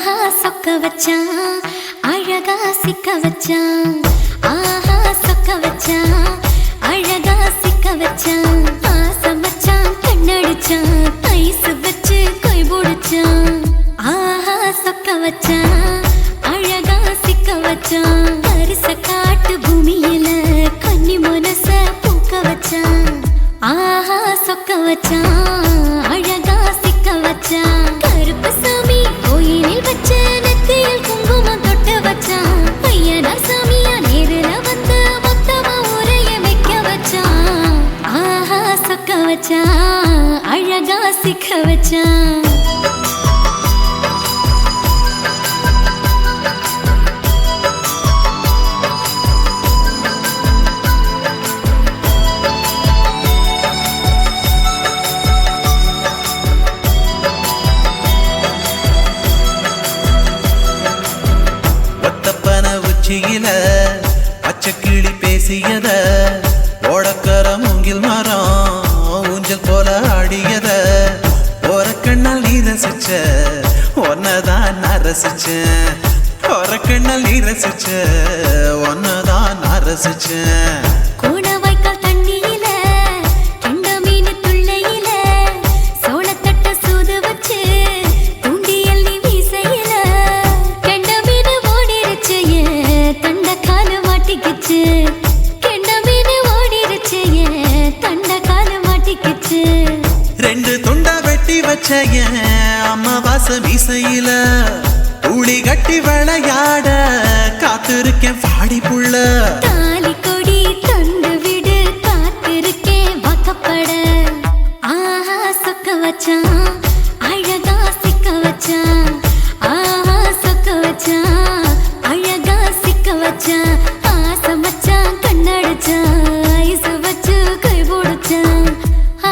ஆஹா சொக்க வச்சான் அழகா சிக்க வச்சான். ஆஹா சொக்க வச்சான் அழகா சிக்க வச்சான். ஆசை மச்சான் கண்ணடிச்சான் ஐஸ் வச்சு கை போடுச்சான். ஆஹா சொக்க வச்சான் அழகா சிக்க வச்சான். அரிச காட்டு பூமியில கன்னி மனச பூக்க வச்சான். ஆஹா சொக்க வச்சான் அழகா சிக்க வச்சான். கருப்பு சாமி கோயிலில் வச்ச நெத்தியில் குங்குமம் தொட்டு வச்சான். பையனா சாமியா நேரில வந்து மொத்தமா உரைய வைக்க வச்சான். ஆஹா சொக்க வச்சான் அழகா சிக்க வச்சான். பச்சைக்கிளி பேசியத ஓடக்கர மூங்கில் மரம் ஊஞ்சல் போல ஆடியத ஒரு கண்ணால் நீ ரசிச்ச ஒன்னதான் நான் ரசிச்சேன். ஒரு கண்ணால் நீ ரசிச்ச ஒன்னதான் நான் ரசிச்சேன். ரெண்டு துண்டா வெட்டி வச்ச அம்மாவாச மீசையில ஊழி கட்டி விளையாட காத்திருக்கேன் பாடி புள்ள. தாலி கொடி தந்து விடு காத்திருக்கேன் வாக்கப்பட. ஆஹா சொக்க வச்சான் அழகா சிக்க வச்சான். ஆஹா சொக்க வச்சான் அழகா சிக்க வச்சான். ஆசை மச்சான் கண்ணடிச்சான் ஐஸ் வச்சு கை போடுச்சான்.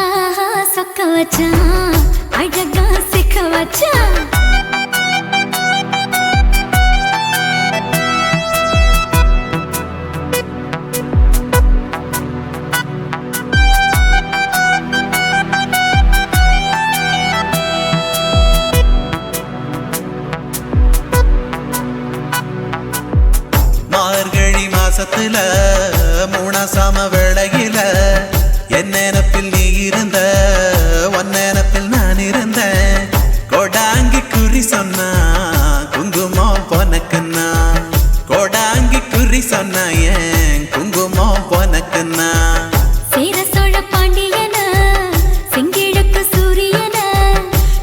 ஆஹா சொக்க வச்சான் அழகா சிக்க வச்சான். மார்கழி மாசத்துல மூணாசாம வேளையில என் நினப்பில் நீ இருந்த ஒன் நினப்பில் நான் இருந்தேன். கோடாங்கி குறி சொன்னா குங்குமம் பொனக்குன்னா. கோடாங்கி குறி சொன்னா ஏன் குங்குமம் பொனக்குன்னா. சேர சோழ பாண்டியன செங்கிழக்கு சூரியன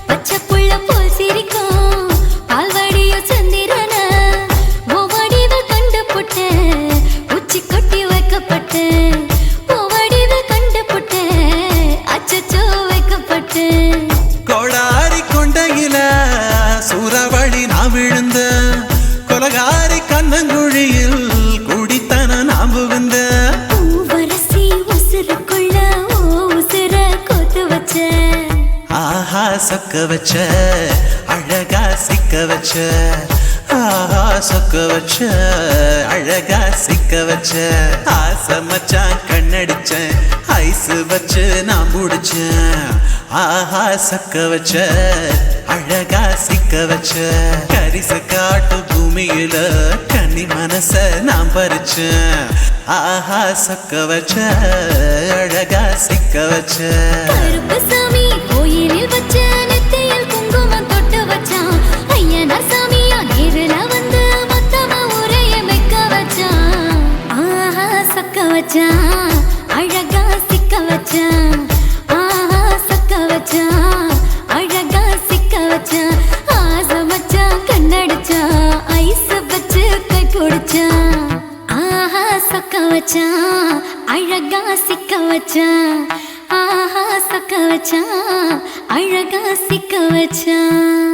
பச்சை புள்ள போல் சிரிக்கும் பால்வடிய சந்திரன ஓவடிவ கண்டு புட்ட உச்சி கொட்டி வைக்கப்பட்ட. கோடாரி கொண்டையில சூறாவளி நான் விழுந்த கொலகாரி கண்ணங்குழியில் குடித்தன நான் புகுந்த. பூவரசி உசுருக்குள்ள உசுர கொத்து வச்ச. ஆஹா சொக்க வச்ச அழகா சிக்க வச்ச. ஆஹா சொக்க வச்ச அழகா சிக்க வச்ச. ஆசை மச்சான் கண்ணடிச்சேன் ஐஸ் வச்சு நான் முடிச்சேன். ஆஹா சொக்க வச்ச அழகா சிக்க வச்ச. கரிச காட்டு பூமியில கன்னி மனச நான் பறிச்சேன். ஆஹா சொக்க வச்ச அழகா சிக்க வச்ச. கருப்பு சாமி கோயிலில் வச்ச நெத்தியில் குங்குமம் தொட்டு வச்சான். ஐயனா சாமியா நேரில வந்து மொத்தமா உரைய வைக்க வச்சான். ஆஹா சொக்க வச்சான் அழகா சிக்க வச்சான். ஆஹா சொக்க வச்சான் அழகா சிக்க வச்சான். ஆசை மச்சான் கண்ணடிச்சான் ஐஸ் வச்சு கை போடுச்சான். ஆஹா சொக்க வச்சான் அழகா சிக்க வச்சான். ஆஹா சொக்க வச்சான் அழகா சிக்க வச்சான்.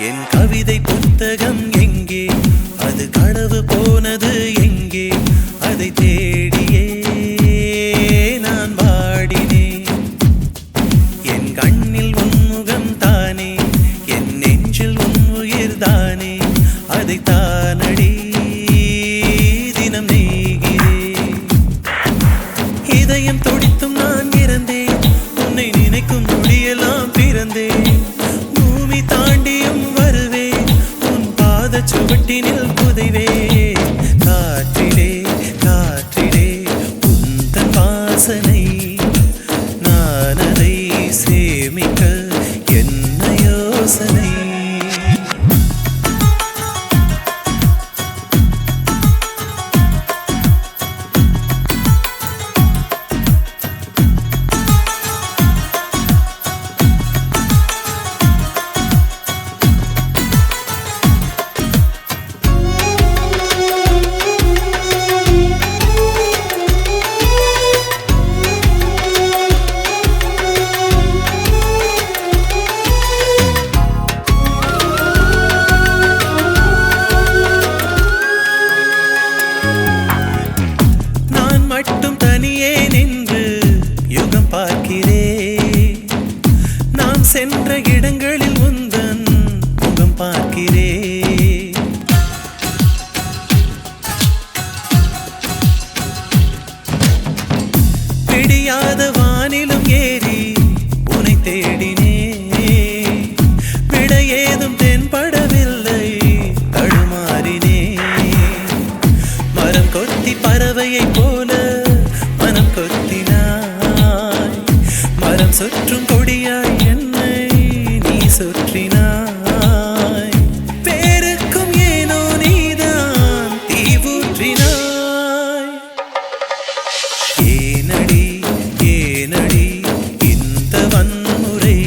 என் கவிதை புத்தகம் எங்கே, அது களவு போனது எங்கே, அதை தேடியே நான் வாடினேன். என் கண்ணில் உன் முகம் தானே, என் நெஞ்சில் உன் உயிர் தானே, அதை தானடி தினம் நெய்கிறேன். இதயம் துடித்தும் நான் இறந்தேன், உன்னை நினைக்கும் நொடியெல்லாம் பிறந்தேன். பூமி தாண்டியும் வருவேன், உன் பாத சுவட்டினில் புதைவேன். காற்றிலே காற்றிலே உந்தன் வாசனை, நான் அதை சேமிக்க என்ன யோசனை. மட்டும் தனியே நின்று யுகம் பார்க்கிறேன், நாம் சென்ற இடங்களில் உந்தன் முகம் பார்க்கிறேன். பிடியாத வானிலும் ஏறி உன்னை தேடினேன், விட ஏதும் தென்படவில்லை தடுமாறினேன். மரம் கொத்தி பறவையை போல மனம் கொத்தினாய், மரம் சுற்றும் கொடியாய் என்னை நீ சுற்றினாய். பேருக்கும் ஏனோ நீதான் தீ ஊற்றினாய். ஏனடி ஏனடி இந்த வன்முறை,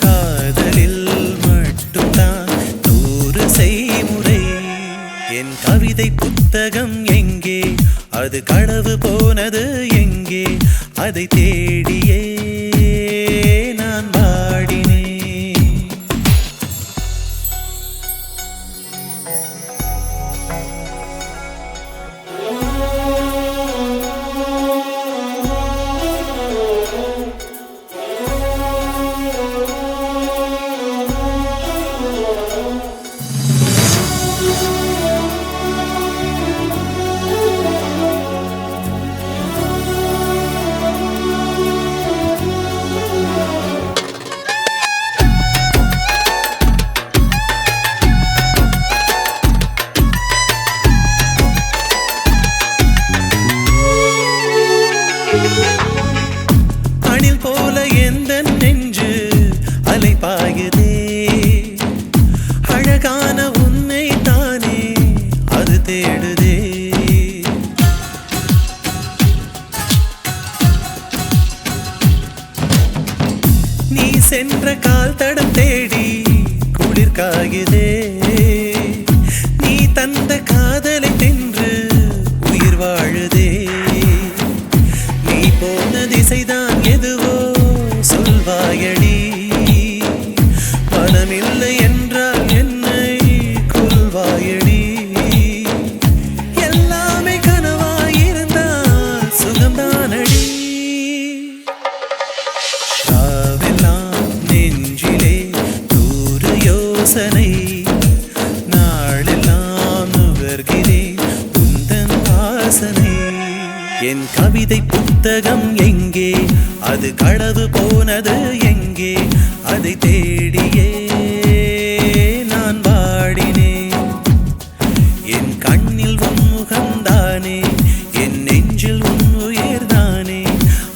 காதலில் மட்டும்தான் 100 செய்முறை. என் கவிதை புத்தகம் எங்கே, அது களவு போனது எங்கே, அதை தேடியே நான் வாடினேன். அணில் போல எந்த நெஞ்சு அலை பாயுதே, அழகான உன்னை தானே அது தேடுதே. நீ சென்ற கால் தடம் தேடி குளிர் காயுதே, நீ தந்த காதலை தின்று உயிர் வாழுதே. நீ போன திசைதான் எதுவோ சொல்வாயடி, மனமில்லை என்றால் என்னை கொல்வாயடி. எல்லாமே கனவாயிருந்தால் சுகம்தானடி. ராவெல்லாம் நெஞ்சிலே 100 யோசனை, நாளெல்லாம் நுகர்கிறேன் உந்தன் வாசனை. என் கவிதை புத்தகம் எங்கே, அது களவு போனது எங்கே, அதை தேடியே நான் வாடினேன். என் கண்ணில் உன் முகம்தானே, என் நெஞ்சில் உன் உயிர் தானே,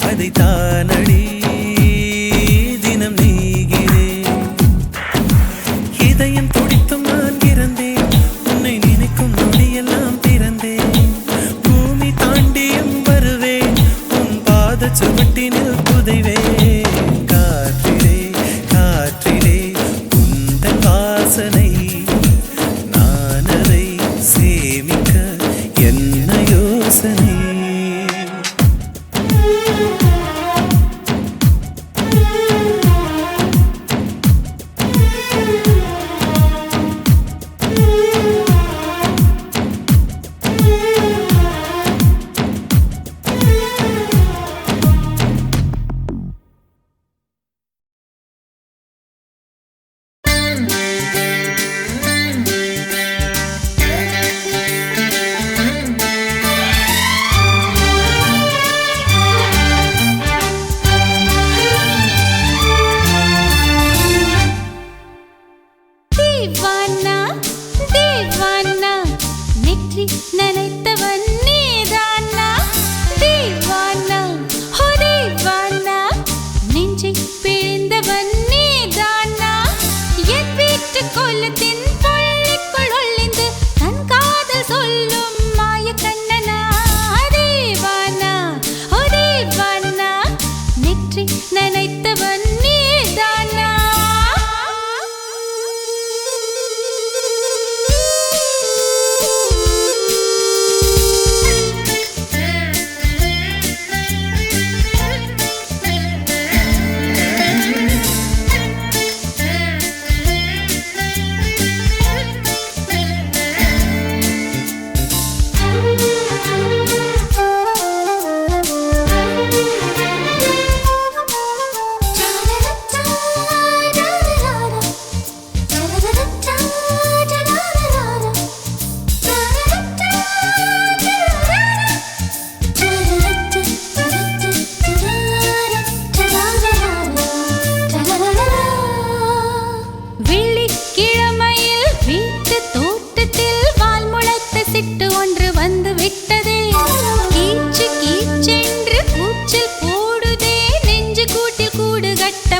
அதை தானடி தினம் நெய்கிறேன். இதயம் துடித்தும் நான் இறந்தேன், உன்னை நினைக்கும் நொடியெல்லாம் பிறந்தேன். பூமி தாண்டியும் வருவேன், உன் பாத சுவட்டினில் புதைவேன். காற்றிலே காற்றிலே உந்தன் வாசனை, நான் அதை சேமிக்க என்ன யோசனை. Thank you.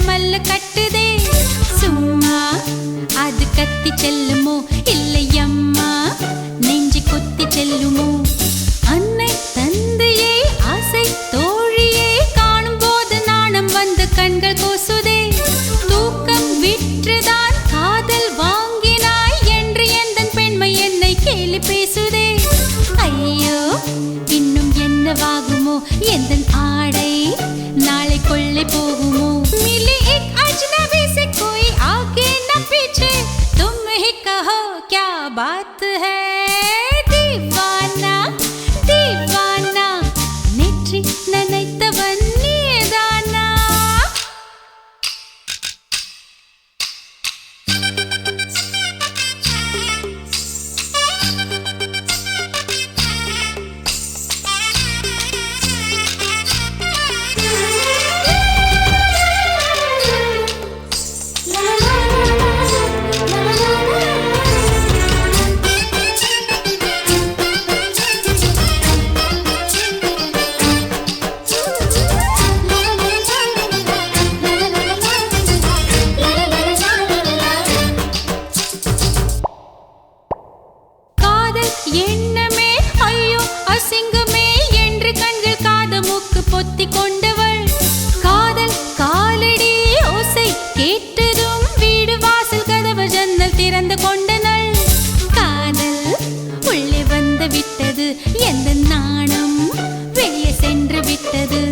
மல்ல கட்டுதே சும்மா அது கத்தி செல்லுமோ இல்லையம்மா நெஞ்சு கொத்தி செல்லுமோ அன்னை தந்தையே ஆசை தோழியே காணும் போது நாணம் வந்து கண்கள் கூசுதே தூக்கம் விற்றுதான் காதல் வாங்கினாய் என்று எந்தன் பெண்மை என்னை கேலி பேசுதே ஐயோ இன்னும் என்னவாகுமோ எந்தன் ஆடை नाले कोल्ले पोगुमो मिली एक अजनबी से कोई आगे न पीछे तुम ही कहो क्या बात है दीवाना दीवाना नेत्री ननैतवन नीदाना எண்ணமே ஐயோ அசிங்கமே என்று கண்கள் காது மூக்கு பொத்தி கொண்டவள் காதல் காலடி ஓசை கேட்டதும் வீடு வாசல் கதவு ஜன்னல் திறந்து கொண்டனள் காதல் உள்ளே வந்து விட்டது எந்த நாணம் வெளியே சென்று விட்டது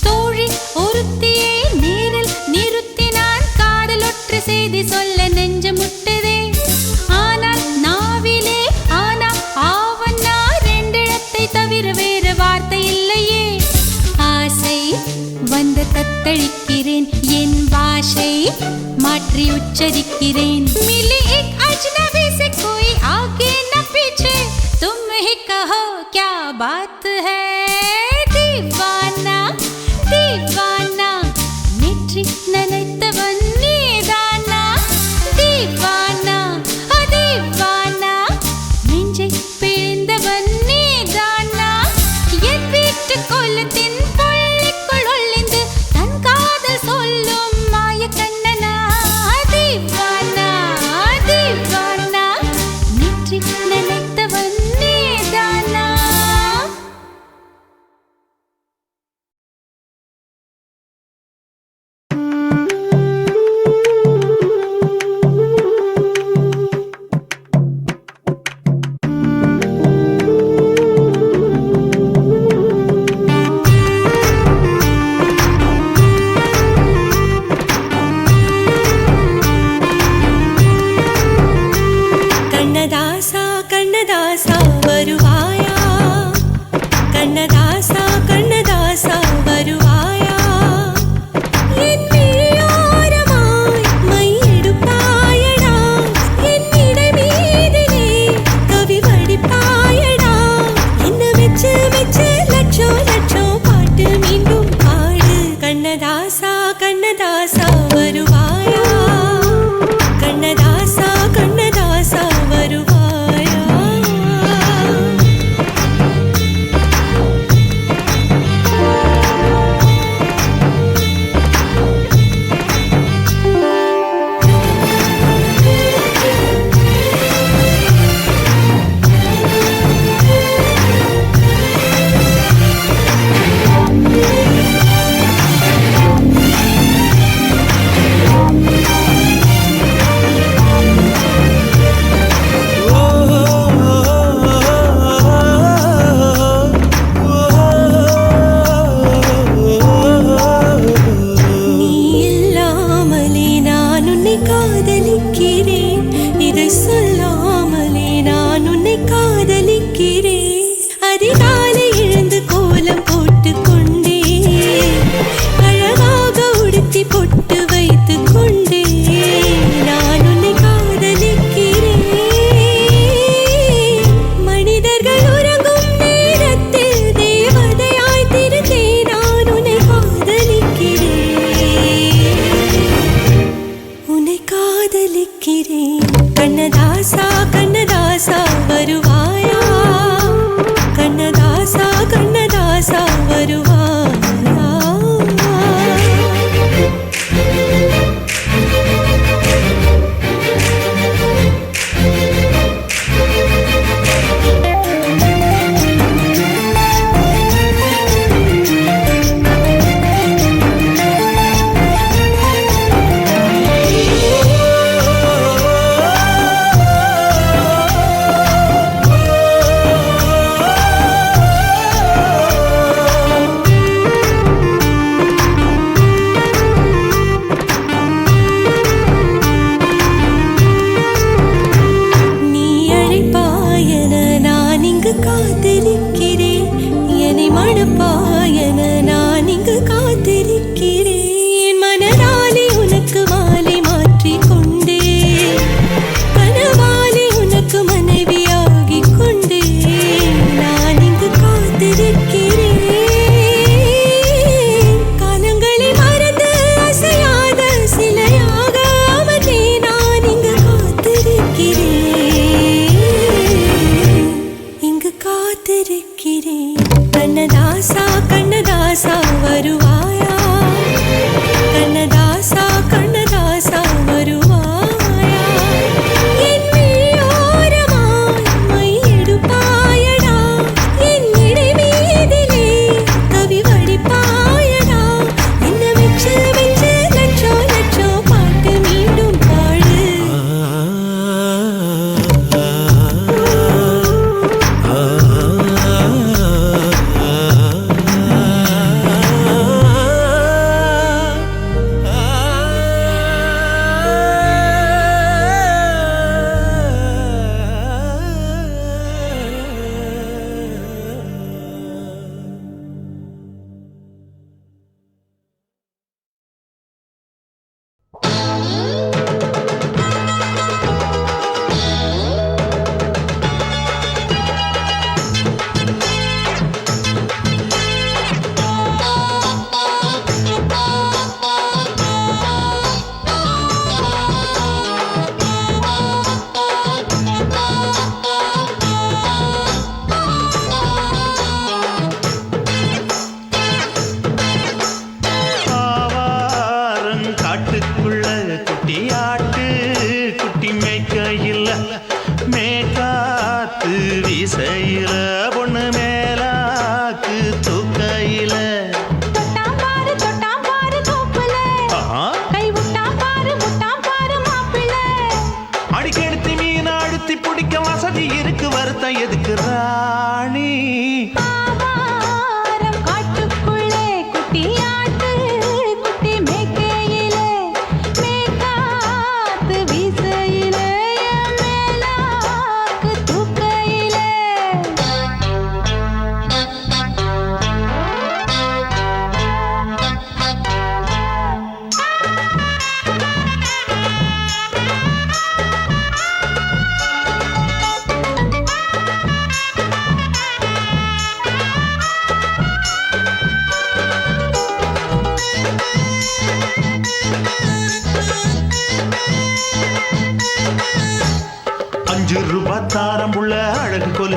தோழி ஒருத்தியை நேரில் நிறுத்தினான் காதல் ஒற்று செய்தி சொல்ல நெஞ்சு முட்டதே ஆனால் நாவிலே ஆனா ஆவன்னா ரெண்டிடத்தை தவிர வேறு வார்த்தை இல்லையே ஆசை வந்து தத்தளிக்கிறேன் என் பாஷை மாற்றி உச்சரிக்கிறேன் मिली एक अजनबी से कोई आगे न पीछे तुम ही कहो क्या बात है दीवाना दीवाना नेत्री ननैतवन नीदाना दीवाना दीवाना நெஞ்சை பிழிந்தவன் நீதானா என் வீட்டு கொல்லத்தின் பள்ளிக்குள் ஒளிந்து தன் காதல் சொல்லும் மாய கண்ணனா தீவானா தீவானா நெற்றி நினைத்தவன் நீதானா கண்ணதாசா கண்ணதாசா வருவாயா கண்ணதாசா கண்ணதாசா வருவாயா என் விழியோரமாய் மையெடுப்பாயடா என் இடை மீதிலே கவி வடிப்பாயடா என்ன வெச்சு வெச்சு லட்சம் லட்சம் பாட்டு மீண்டும் பாடு கண்ணதாசா கண்ணதாசா வருவாயா கண்ணதாசா கண்ணதாசா வருவாயா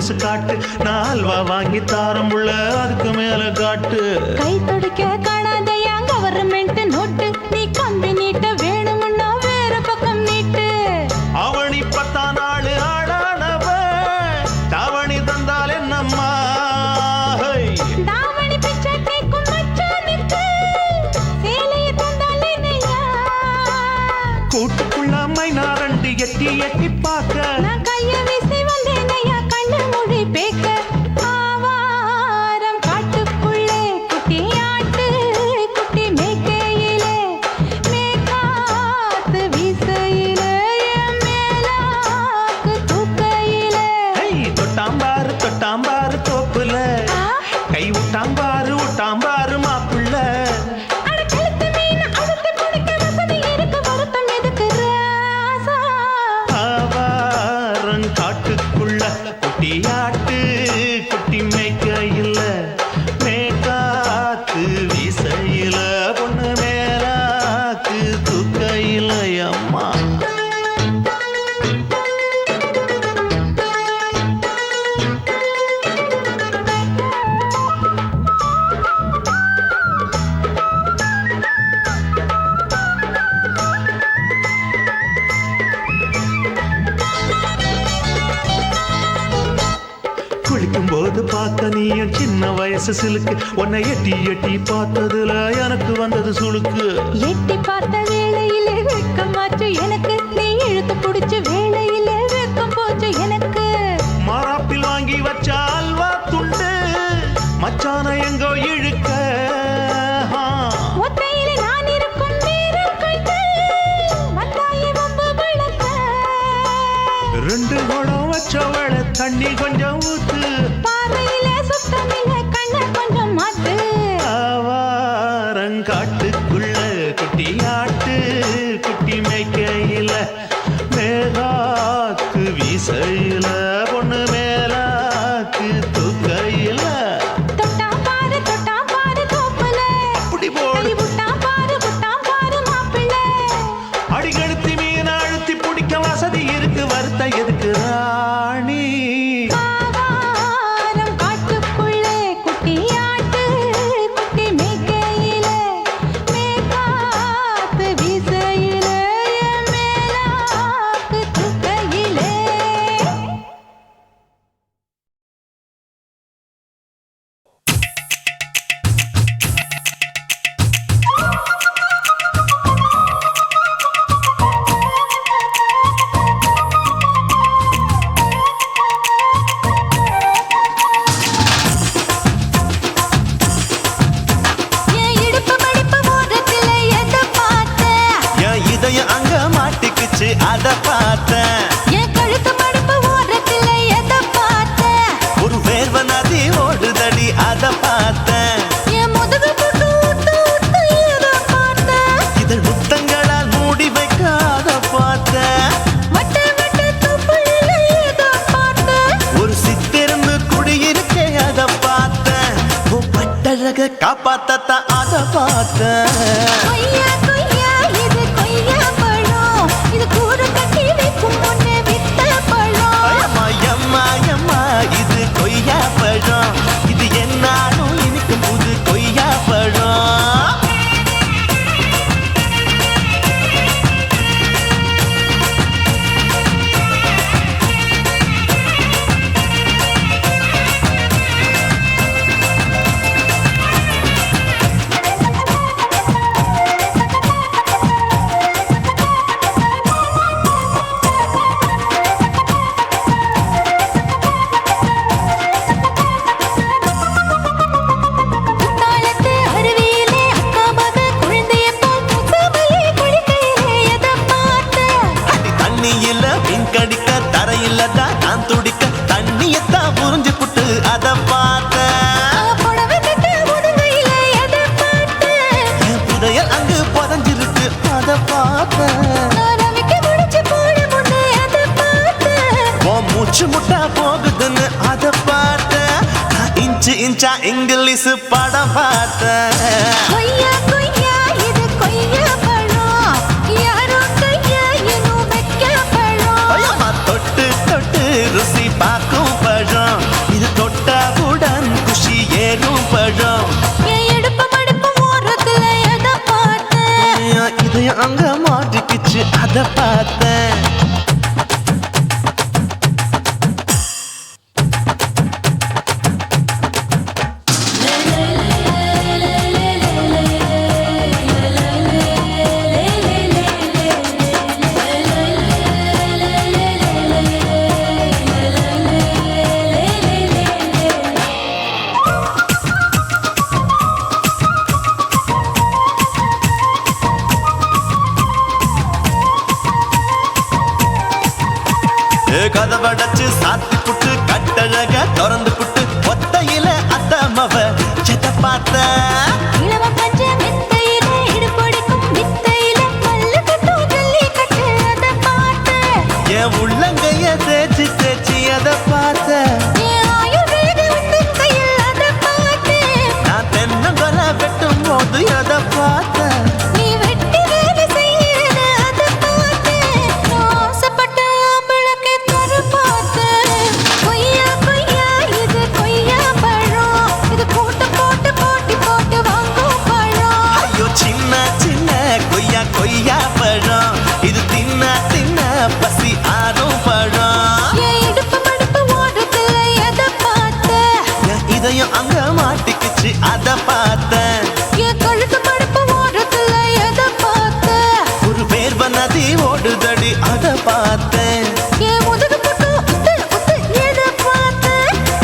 கொலுசு காட்டு, நான் அல்வா வாங்கி தாரம் புள்ள அதுக்கு மேல காட்டு. கை துடிக்க காணாதையா கவர்மெண்ட் நோட்டு, நீ கம்பி நீட்ட வேணும்னா வேற பக்கம் நீட்டு. அவனி 10 நாள் ஆடானவ தாவணி தந்தால் என்னம்மா? தாவணி பிச்சை கேக்கும் மச்சானுக்கு சேலைய தந்தால் என்னையா? கூட்டுக்குள்ள மைனாரண்டி எட்டி எட்டி பார்க்க, நான் கைய வீசி வந்தேனையா கண்ணு மொழி பேக்க. ஆவாரம் காட்டுக்குள்ளே குட்டி ஆட்டு குட்டி மேய்க்கையிலே, மேக்காத்து வீசையிலே, என் மேலாக்கு தூக்கையிலே. தொட்டாம்பாரு தோப்புல, கை விட்டாம்பாரு மாப்புள்ள. அட கழுத்து மீன் அழுத்து பிடிக்க வசதி இருக்கு, வருத்தம் எதுக்கு ராசா? ஆவாரம் காட்டுக்குள்ள குட்டியாட்டு குட்டி மேய்க்கையில, மேக்காத்து வீசையில, பொண்ணு மேலாக்கு தூக்கையில. அம்மா குளிக்கும் போது பார்க்க நீயும் சின்ன வயசு சிலுக்கு, உன்னை எட்டி எட்டி பார்த்ததுல எனக்கு வந்தது சுளுக்கு. எட்டி பார்த்த வேளையிலே வெட்கம் மாற்று எனக்கு, நீ இழுத்து பிடிச்ச வேளையிலே வெட்கம் போச்சு எனக்கு. மாறாப்பில் வாங்கி வச்ச அல்வா துண்டு மச்சான எங்கோ இழுக்க. ஒத்தையிலே நான் இருக்கும் நேரம் கண்டு வந்தாயே வம்பு வளர்க்க. 2 குடம் வச்சவள தண்ணி கொஞ்சம் ஊத்து, பார்வையிலே சுத்தமில்லை கண்ண கொஞ்சம் மாத்து. ஆவாரங்காட்டுக்குள்ள குட்டியாட்டு குட்டி மேய்க்கையில, மேலாக்கு வீசையில, பொண்ணு மேலாக்கு தூக்கையில. தொட்டா பாரு தோப்புல, அப்படி போடு கை விட்டா பாரு மாப்பிள்ளை. அடிகழுத்தி மீன் அழுத்தி பிடிக்க வசதி இருக்கு, வருத்த எதுக்கு ராணி? ஆவாரம் காட்டுக்குள்ளே குட்டி ஆட்டு குட்டி மேய்க்கையிலே, மேக்காத்து வீசையிலே, என் மேலாக்கு தூக்கையிலே. என் இடுப்பு மடிப்பு ஓரத்துல எதை பார்த்த? என் இதயம் அங்க மாட்டிக்குச்சு அத பார்த்தேன். என் கழுத்து மடிப்பு ஓரத்துல எதை பார்த்த? ஒரு வேர்வ நதி ஓடுதடி அத பார்த்தேன். என் முதுகு புட்டு ஊத்து ஊத்து எதை பார்த்த? இதழ் முத்தங்களால் மூடி வைக்க அத பார்த்தேன். வட்ட வட்ட துப்புல எதை பார்த்த? ஒரு சித்திருந்து குடியிருக்கே அத பார்த்தேன். பட்டழக காப்பாத்தத்தான் அத பார்த்தேன். கொய்யா கொய்யா இது கொய்யா பழம், இது கூட கட்டி வைக்கும் முன்னே வித்த பழம். அம்மா எம்மா எம்மா இது கொய்யா பழம், இது என்னாலும் இனிக்கும் புது கொய்யா பழம். குத்தாலத்து அருவியிலே அக்கா மக குழந்தைய போல் முசாமையே குளிக்கையிலே எதை பார்த்த? அடி தண்ணியில மீன் கடிக்க, தரையில தான் நான் துடிக்க, தண்ணியத்தான் புரிஞ்சு புட்டு அத பார்த்தேன். புடவை கட்ட முதுகையிலே எதை பார்த்த? என் புதையல் அங்கு புதஞ்சிருக்கு அத பார்த்தேன். ரவிக்கு முடிச்சு போட முன்னே எதை பார்த்த? உன் மூச்சு முட்டா போகுதுன்னு அத பார்த்தேன். நான் இன்ச்சு இன்ச்சா இங்கிலீஷ் படம் பார்த்தேன். கொய்யா கொய்யா இது கொய்யா பழம், யாரோ கையா இன்னும் வைக்க பழம். தொட்டு தொட்டு ருசி பார்க்கும் பழம், இதயம் அங்க மாட்டிக்கிச்சு அத பார்த்தேன். கதவடைச்சு சாத்தி புட்டு கட்டழக திறந்து புட்டு ஒத்தையில அத்தமவ செத்த பார்த்த இளவ பஞ்ச மெத்தையில இடுப்பொடிக்கும் வித்தையில மல்லு கட்டும் ஜல்லி கட்டு அத பார்த்த என் உள்ளங்கைய தேய்ச்சி தேய்ச்சி அத பார்த்த என் ஆயுர்வேத உண்டு கையில் அத பார்த்த நான் தென்னங்கொலை வெட்டும் போது அத பார்த்த நீ வெட்டி வேலை செய்யறது அத பார்த்த நான் ஆசைப்பட்ட ஆம்பளக்கு தர பார்த்த கொய்யா கொய்யா இது கொய்யா பழம் இது போட்டு போட்டு போட்டி போட்டு வாங்கும் பழம் ஐயோ சின்ன சின்ன கொய்யா கொய்யா பழம் இது தின்ன தின்ன பசி ஆறும் பழம் என் இடுப்பு மடுப்பு ஓடுதுல எதை பார்த்த என் இதயம் அங்க மாட்டிக்கிச்சு அத பார்த்தேன். என் கழுத்து மடுப்பு ஓடுதுல எதை பார்த்த ஒரு வேர்வ நதி ஓடுதடி அத பார்த்தேன். என் முதுகு புட்டு உத்து உத்து எதை பார்த்த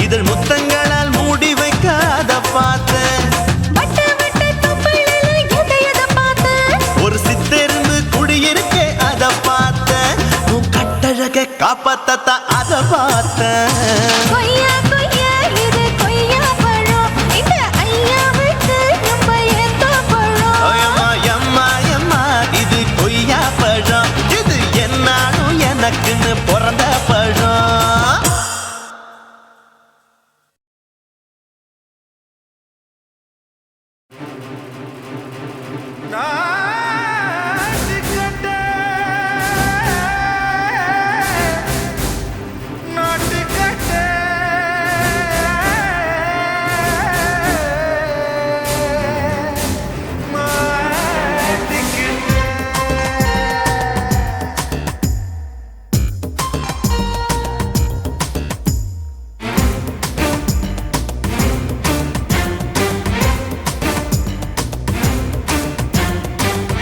இதழ் முத்தங்களால் மூடி வைக்க அத பார்த்தேன். வட்ட வட்ட தொப்பையில எதை பார்த்த ஒரு சித்தெருந்து குடியிருக்கே அத பார்த்தேன். உன் கட்டழக காப்பாத்தத்த அத பார்த்தேன். கொய்யா கொய்யா இது கொய்யா பழம் இந்த ஐயாவுக்கு நம்ம எந்த பழம் அம்மா எம்மா எம்மா இது கொய்யா பழம் இது என்னாலும் எனக்குன்னு பிறந்த பழம்.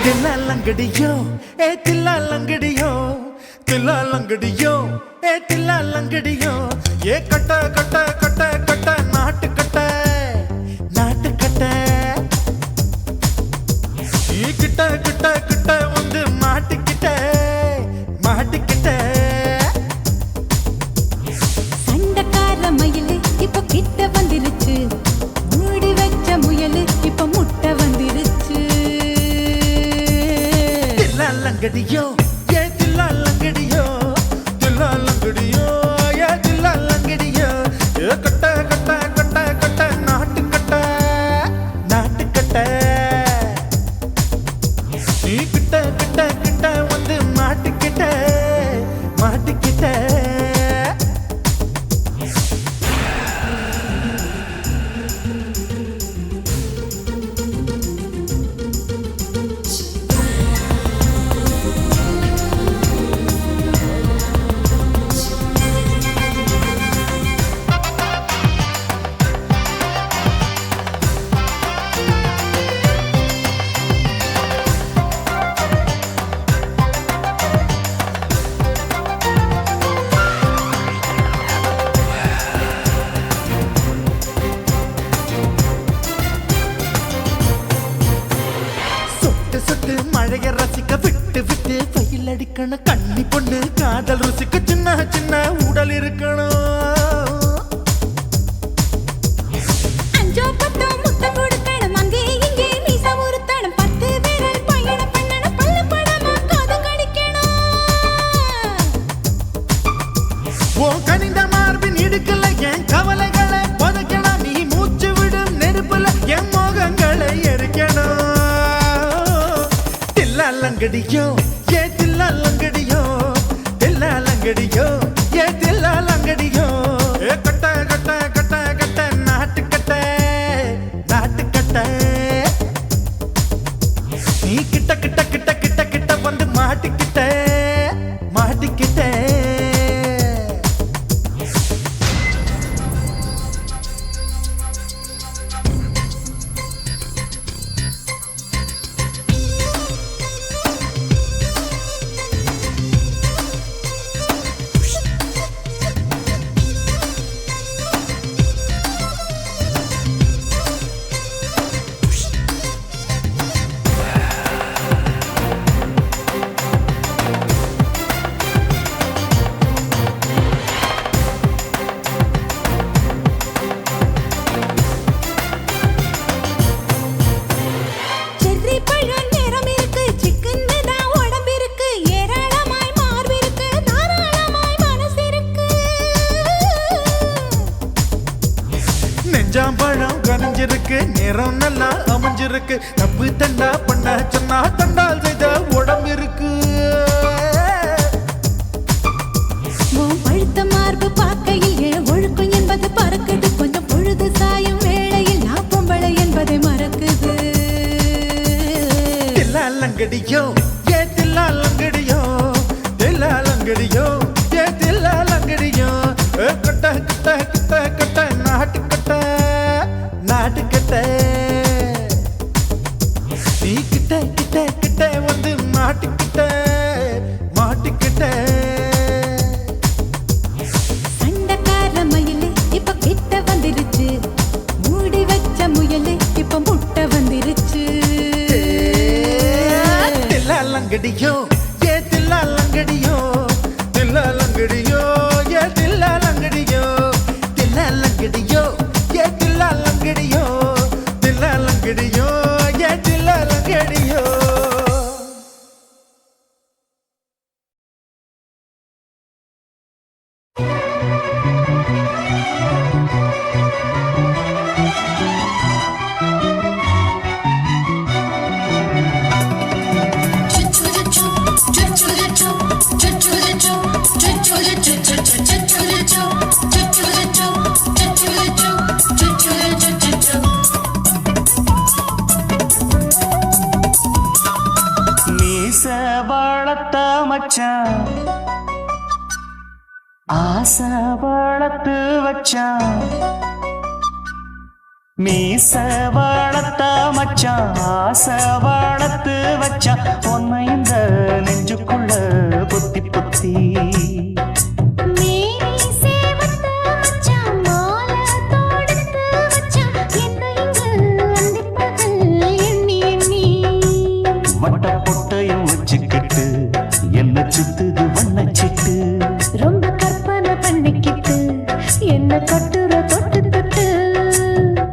தில்லாலங்கடியோ ஏ தில்லாலங்கடியோ தில்லாலங்கடியோ ஏ தில்லாலங்கடியோ ஏ கட்ட கட்ட கட்ட கட்ட நாட்டு கட்ட நாட்டு கட்ட நீ கிட்ட கிட்ட கிட்ட வந்து மாட்டிக்கிட்ட மாட்டிக்கிட்ட சண்டக்கார மயிலு இப்ப கிட்ட வந்துருச்சு மூடி வச்ச முயலு இப்ப முட்டை வந்துருச்சு தில்லாலங்கடியோ ஏ தில்லாலங்கடியோ தில்லாலங்கடியோ ஏ தில்லாலங்கடியோ ஏ கட்ட கட்ட கட்ட கட்ட நாட்டு கட்ட நாட்டு கட்ட நீ கிட்ட கிட்ட கிட்ட வந்து மாட்டிக்கிட்ட மாட்டிக்கிட்ட சொட்டு சொட்டு மழைய ரசிக்க விட்டு விட்டு வெயில் அடிக்கணும் கண்ணி பொண்ணு காதல் ருசிக்க சின்ன சின்ன உடல் இருக்கணும் அஞ்சோ பத்தோ முட்டை கொடுக்கணும் அங்கே இங்கே மீசா உருத்தணும் 10 விரல் பயணம் பண்ணணும் பல்ல படமா காது கடிக்கணும் ஓ கனிந்த மார்பின் இடுக்கல என் கவலைகளை புதைக்கணும் நீ மூச்சு விடும் நெருப்புல என் மோகங்களை எரிக்கணும் தில்லாலங்கடியோ ஏ தில்லாலங்கடியோ தில்லாலங்கடியோ ஏ தில்லாலங்கடியோ ஏ கட்ட கட்ட கட்ட கட்ட நாட்டு கட்ட நாட்டு கட்ட நீ கிட்ட கிட்ட கிட்ட கிட்ட இருக்கு. தப்பு தண்டா பண்ண சொன்னா தண்டால் செய்த உடம்பு இருக்கு. உன் பழுத்த மார்பு பார்க்கையில் என் ஒழுக்கம் என்பது பறக்குது. கொஞ்சம் பொழுது சாயும் வேளையில் நான் பொம்பளை என்பதை மறக்குது. தில்லாலங்கடியோ ஏ தில்லாலங்கடியோ, தில்லாலங்கடியோ ஏ தில்லாலங்கடியோ. கட்ட கட்ட கட்ட கட்ட நாட்டு கட்ட நாட்டு கட்ட. நீ கிட்ட கிட்ட கிட்ட வந்து மாட்டிக்கிட்ட மாட்டிக்கிட்ட. சண்டைக்கார மயிலு இப்ப கிட்ட வந்துருச்சு. மூடி வச்ச முயலு இப்ப முட்டை வந்துருச்சு. தில்லாலங்கடியோ ஏ தில்லாலங்கடியோ, தில்லாலங்கடியோ ஏ தில்லாலங்கடியோ, தில்லாலங்கடியோ ஏ தில்லாலங்கடியோ, தில்லாலங்கடியோ ஏ தில்லாலங்கடியோ. மீச வளர்த்த மச்சான் ஆசை வளர்த்து வச்சான். மீச வளர்த்த மச்சான் ஆசை வளர்த்து வச்சான். உன்னை இந்த நெஞ்சுக்குள்ள பொத்தி பொத்தி மேனி சேவத்த மச்சான் மாலை தொடுத்து வச்சான். என்ன இங்கு அந்திப்பகல் எண்ணி எண்ணி. வட்ட பொட்டையும் வச்சுக்கிட்டு என்ன சுத்துது வண்ணச்சிட்டு. ரொம்ப கற்பனை பண்ணிக்கிட்டு என்ன கட்டுற தொட்டு தொட்டு.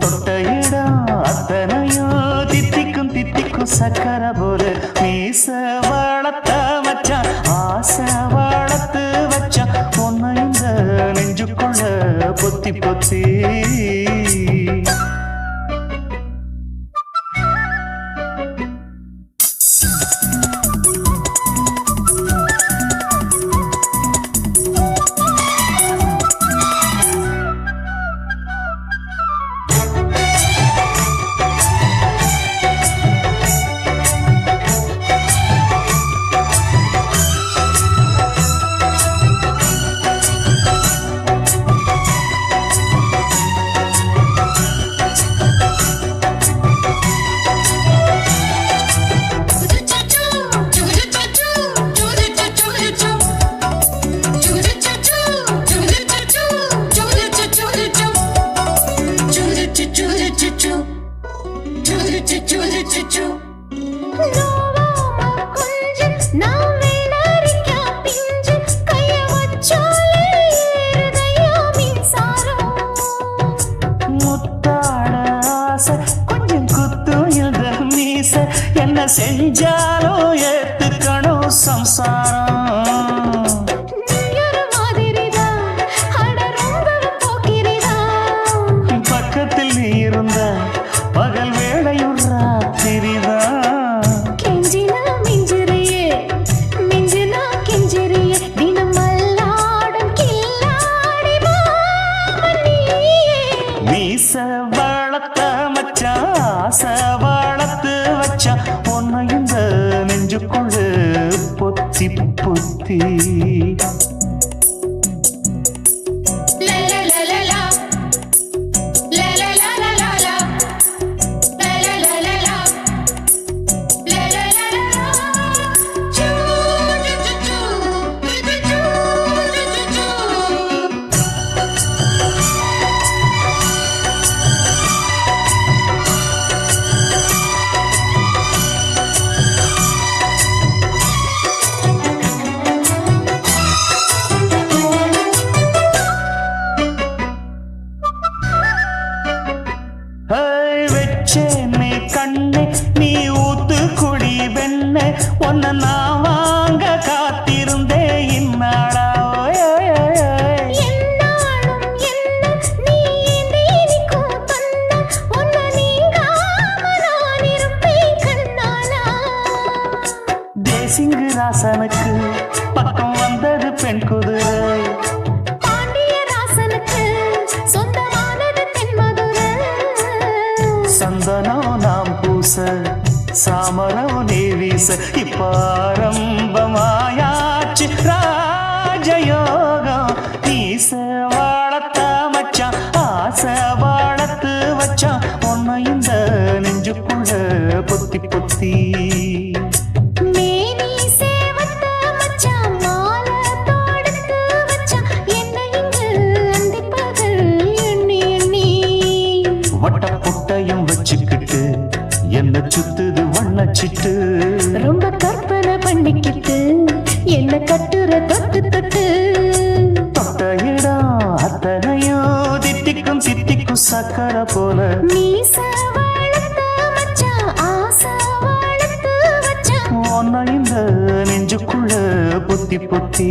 தொட்ட இடம் அத்தனையும் தித்திக்கும் தித்திக்கும் சக்கர போல. மீச வளர்த்த மச்சான் ஆசை வளர்த்து வச்சான். உன்னை இந்த நெஞ்சுக்குள்ள பொத்தி பொத்தி. கொஞ்சம் குத்தும் இந்த மீச என்ன செஞ்சாலும் ஏத்துக்கணும் சம்சாரம். பக்கத்தில் நீ இருந்த பகல் வேளையும் ராத்திரிதான். கெஞ்சினா மிஞ்சிறியே மிஞ்சினா கெஞ்சிறியே தினம் மல்லாடும் கில்லாடி மாமணியே. மீச வளர்த்த மச்சான் ஆசை வளர்த்து வச்சான். உன்னை இந்த நெஞ்சுக்குள்ள பொத்தி பொத்தி. சிங்குராசனுக்கு பக்கம் வந்தது பெண் குதிரை. பாண்டியராசனுக்கு சொந்தமானது தென்மதுரை. சந்தனம் நாம் பூச சாமரம் நீ வீச இப்ப ஆரம்பமாயாச்சு ராஜயோகம். நீச வாழத்த மச்சான் ஆசை வாழத்து வச்சான் உன்னை இந்த நெஞ்சுக்குள்ள பொத்தி பொத்தி. மேனி சேவத்த மச்சான் மாலை தொடுத்து வச்சான் என்னை இங்கு அந்திப்பகல் எண்ணி எண்ணி. வட்ட புட்டையும் வச்சுக்கிட்டு என்ன சுத்துது வண்ணச்சிட்டு. ரொம்ப கற்பனை பண்ணிக்கிட்டு என்ன கட்டுற தொட்டு தொட்டு. தொட்ட இடம் அத்தனையோ தித்திக்கும் தித்திக்கும் சக்கரை போல. மீச வளர்த்த மச்சான் ஆசை வளர்த்து வச்சான் உன்னை இந்த நெஞ்சுக்குள்ள பொத்தி பொத்தி.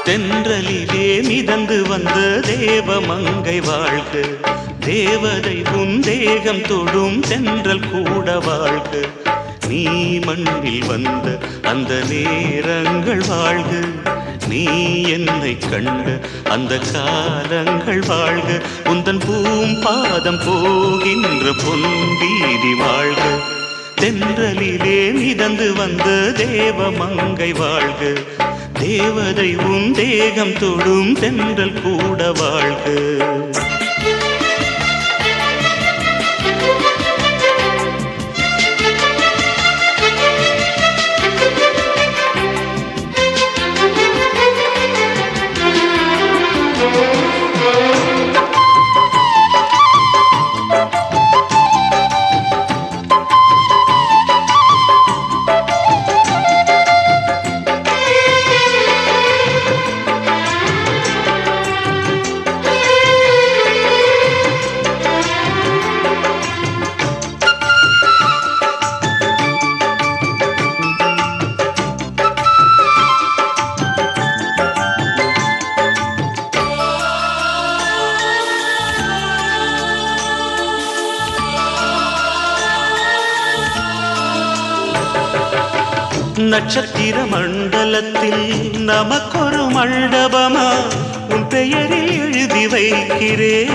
தென்றலிலே மிதந்து வந்த தேவமங்கை வாழ்க. தேவதை உன் தேகம் தொடும் தென்றல் கூட வாழ்க. நீ மண்ணில் வந்த அந்த நேரங்கள் வாழ்க. நீ என்னை கண்ட அந்த காலங்கள் வாழ்க. உந்தன் பூம்பாதம் போகின்ற பொன்வீதி வாழ்க. தென்றலிலே மிதந்து வந்த தேவமங்கை வாழ்க. தேவதை உன் தேகம் தொடும் தென்றல் கூட வாழ்க. நட்சத்திர மண்டலத்தில் நமக்கொரு மண்டபமா உன் பெயரில் எழுதி வைக்கிறேன்.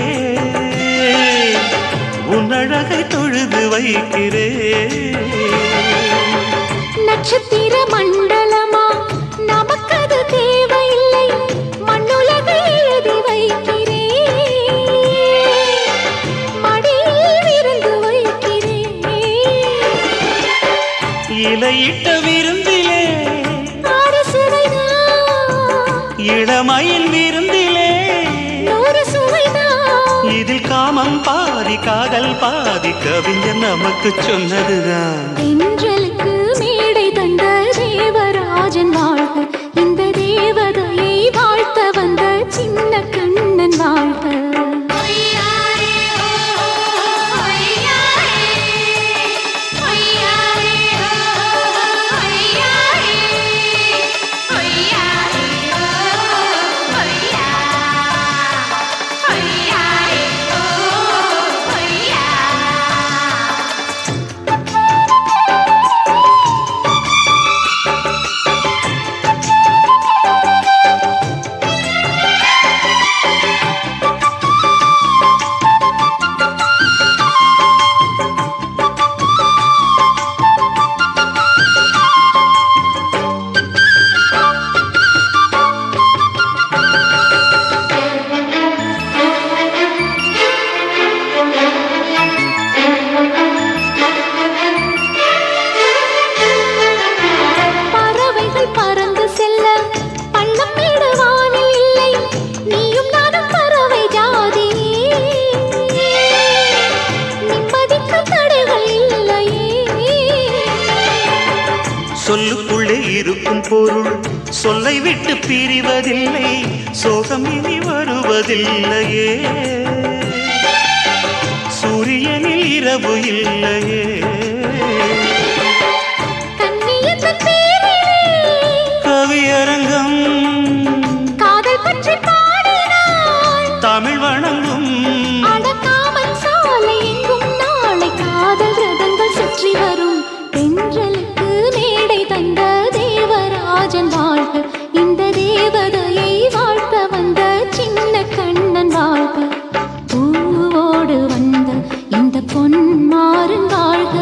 உன் அழகை தொழுது வைக்கிறேன். நட்சத்திர மண்டலமா நமக்கது தேவையில்லை மண்ணுலகை எழுதி வைக்கிறேன். மடியில் விருந்து வைக்கிறேன். இலையிட்ட விருந்திலே ஆறு சுவைதான் இளமயில் விருந்திலே 100 சுவைதான். இதில் காமம் பாதி காதல் பாதி கவிஞர் நமக்கு சொன்னதுதான். தென்றலுக்கு மேடை தந்த தேவராஜன் வாழ்க. இந்த தேவதையை வாழ்த்த வந்த சின்ன கண்ணன் வாழ்க. சொல்லுக்குள்ளே இருக்கும் பொருள் சொல்லை விட்டு பிரிவதில்லை, சோகம் இனி வருவதில்லையே, சூரியனில் இரவு இல்லையே. கவியரங்கம் காதல் பற்றி பாடினாள், தமிழ் வணங்கும் அடக்காமல் சாலை எங்கும் நாளை காதல் ரதங்கள் சுற்றி வரும். தென்றலுக்கு மேடை தந்த தேவராஜன் வாழ்க, இந்த தேவதையை வாழ்த்த வந்த சின்ன கண்ணன் வாழ்க. பூவோடு வந்த இந்த பொன்மாறன் வாழ்க,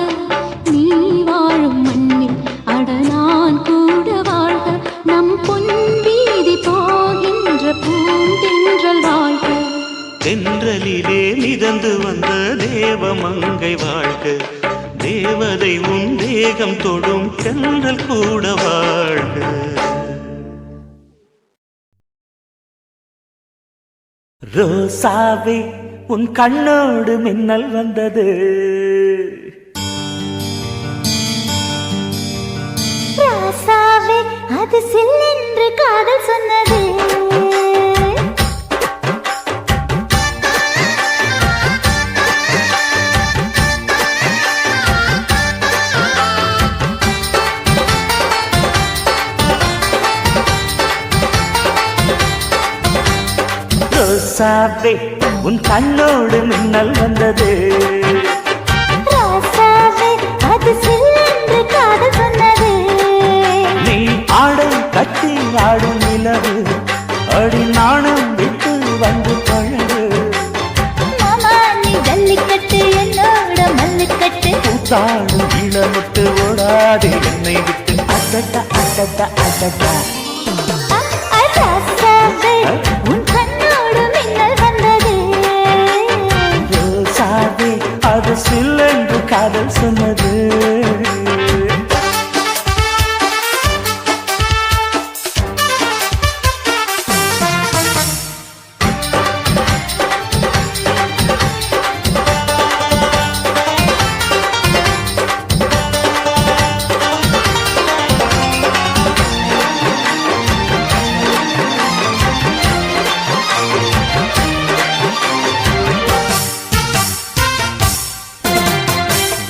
நீ வாழும் மண்ணில் அட நான் கூட வாழ்க. நம் பொன் வீதி போகின்ற பூந்தென்றல் வாழ்க. தென்றலிலே மிதந்து வந்த தேவமங்கை வாழ்க, தேவதை உன் தேகம் தொடும் தென்றல் கூட வாழ்க. ரோசாவே உன் கண்ணோடு மின்னல் வந்தது, ராசாவே அது சில்லென்று காதல் சொன்னது. ரோசாவே உன் கண்ணோடு மின்னல் வந்தது, ராசாவே அது சில்லென்று காதல் சொன்னது. நீ ஆடை கட்டி ஆடும் நிலவு, அடி நாணம் விட்டு வந்து பழகு. மாமா நீ ஜல்லிக்கட்டு என்னோட மல்லுக்கட்டு, கூத்தாடும் இளமுட்டு ஓடாது என்னை விட்டு. அடடா அடடா அடடா. ராசாவே உன் கண்ணோடு மின்னல் வந்தது. ரோசாவே அது சில்லென்று காதல் சொன்னது.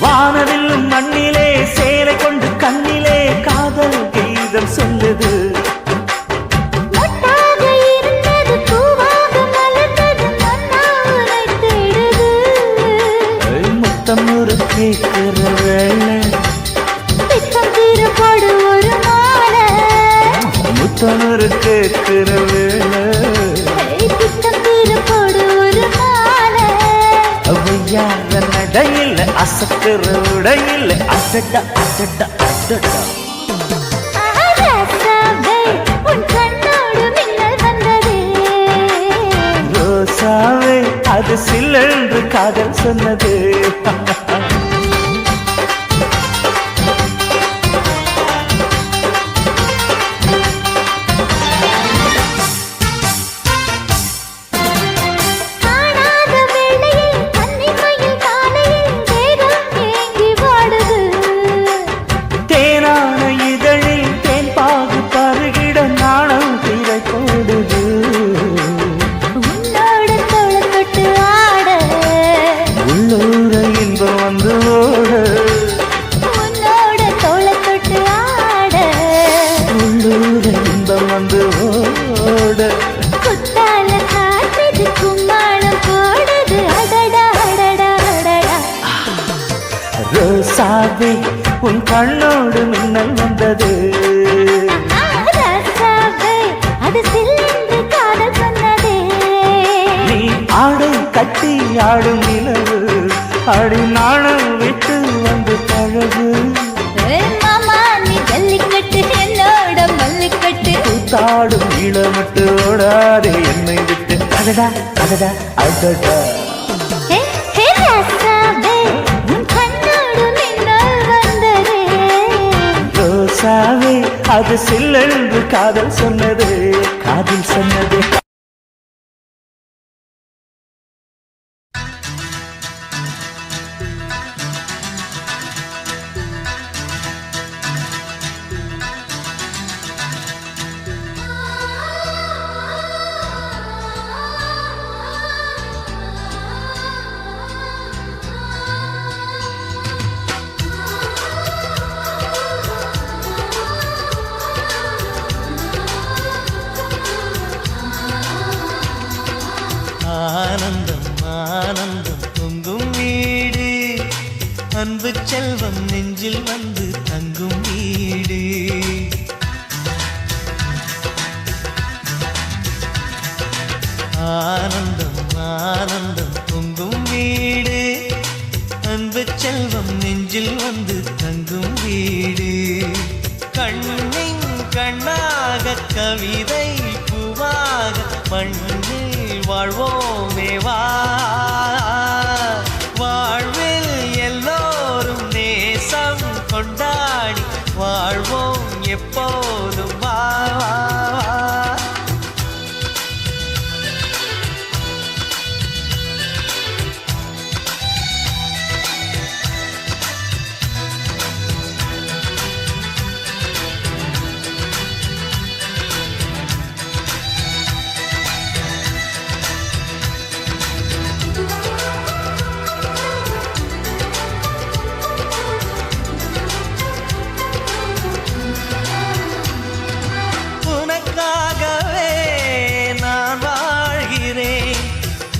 வானவில்லும் மண்ணிலே சேலை கொண்டு கண்ணிலே காதல் கீதம் சொல்லுது. மொட்டாக இருந்தது பூவாக மலர்ந்தது, மன்னா உன்னை தேடுது. முத்தம் ஒரு கேட்கிற வேளை, பித்தம் தீர போடு ஒரு மாலை, முத்தம் ஒரு கேட்கிற வேளை, பித்தம் தீர போடு ஒரு மாலை. அவையார நடையில் அசக்கிற உடையில் அசட்ட அசட்ட அசட்ட. ராசாவே உன் கண்ணோடு மின்னல் வந்தது. ரோசாவே அது சில்லென்று காதல் சொன்னது. காணாத வேளையில் கன்னிமையில் காலையில் தேகம் ஏங்கி வாடுது. தேனான இதழில் தேன் பாகு பருகிட நாணம் திரை போடுது. உன்னோட தோளை தொட்டு ஆட, உள்ளூர இன்பம் வந்து ஓட, உன்னோட தோளை தொட்டு ஆட. உள்ளூர இன்பம் வந்து ஓட. குத்தால காற்றுது கும்மாளம் போடுது. அடடா அடடா அடடா. ரோசாவே உன் கண்ணோடு மின்னல் வந்தது. ராசாவே அது சில்லென்று காதல் சொன்னது. நீ ஆடை கட்டி ஆடும் நிலவு, அடி நாணம் விட்டு வந்து பழகு. மாமா நீ ஜல்லிக்கட்டு என்னோட மல்லுக்கட்டு, கூத்தாடும் இளமட்டு ஓடாதே என்னை விட்டு. அடடா அடடா அடடா. ஹே ஹே ராசாவே உன் கண்ணோடு மின்னல் வந்தது. ரோசாவே அது சில்லென்று காதல் சொன்னது, காதல் சொன்னது. தங்கும் வீடு. ஆனந்தம் ஆனந்தம் பொங்கும் வீடு, அன்பு செல்வம் நெஞ்சில் வந்து தங்கும் வீடு. கண்ணின் கண்ணாக கவிதை பூவாக மண்ணில் வாழ்வோமே வா. வாழ்வில் எல்லோரும் நேசம் கொண்டாடி வாழ்வோம் எப்போதும் வா.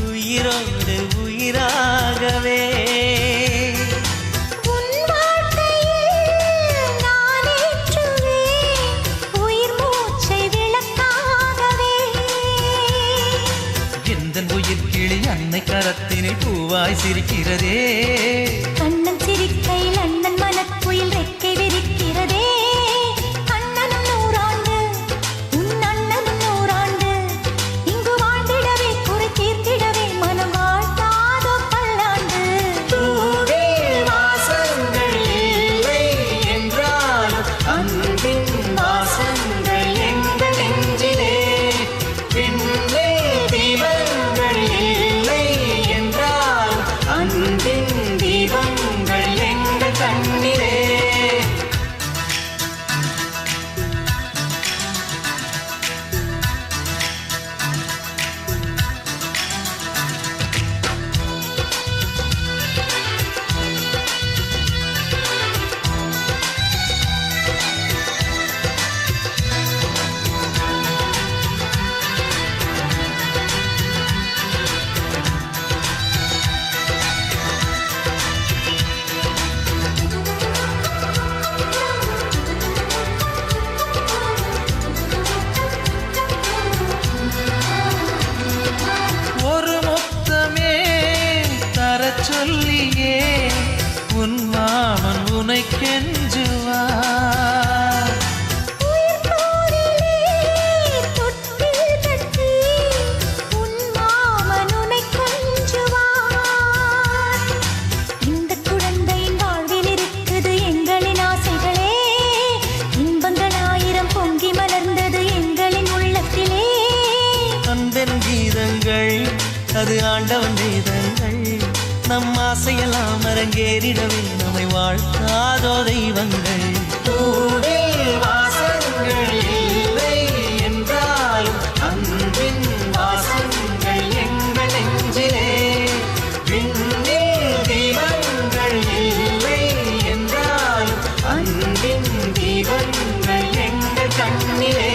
உயிரோடு உயிராகவே உன் வாழ்க்கையில் நான் ஏற்றுவேன் உயிர் மூச்சை விளக்காகவே. எந்தன் உயிர் கிளி அன்னை கரத்தினை பூவாய் சிரிக்கிறதே. கண்ணன் சிரிக்கையில் அண்ணன் மனக்குயில் ரெக்கை விரிக்கிறதே. அண்ணனும் நூறாண்டு உன் அண்ணனும் நூறாண்டு இங்கு வாழ்ந்திடவே குறை தீர்த்திடவே மனம் வாழ்த்தாதோ பல்லாண்டு. பூவில் வாசங்கள் இல்லை என்றாலும் அன்பின் வாசங்கள் எங்கள் நெஞ்சிலே. விண்ணில் தீபங்கள் இல்லை என்றாலும் அன்பின் தீபங்கள் எங்கள் கண்ணிலே. ஒரு முத்தமே தரச் சொல்லியே உன் மாமன் உனை கெஞ்சுவார். உயிர் போரிலே தொட்டில் கட்டி உன் மாமன் உன்னை கொஞ்சுவார். இந்த குழந்தையின் வாழ்வில் இருக்குது எங்களின் ஆசைகளே. இன்பங்கள் ஆயிரம் பொங்கி மலர்ந்தது எங்களின் உள்ளத்திலே. அன்பென் கீதங்கள் அது ஆண்டவன் வேதங்கள். நம் ஆசையெல்லாம் அரங்கேறிடவே நம்மை வாழ்த்தாதோ தெய்வங்கள். பூவில் வாசங்கள் இல்லை என்றாலும் அன்பின் வாசங்கள் எங்கள் நெஞ்சிலே. விண்ணில் தீபங்கள் இல்லை என்றாலும் அன்பின் தீபங்கள் எங்கள் கண்ணிலே.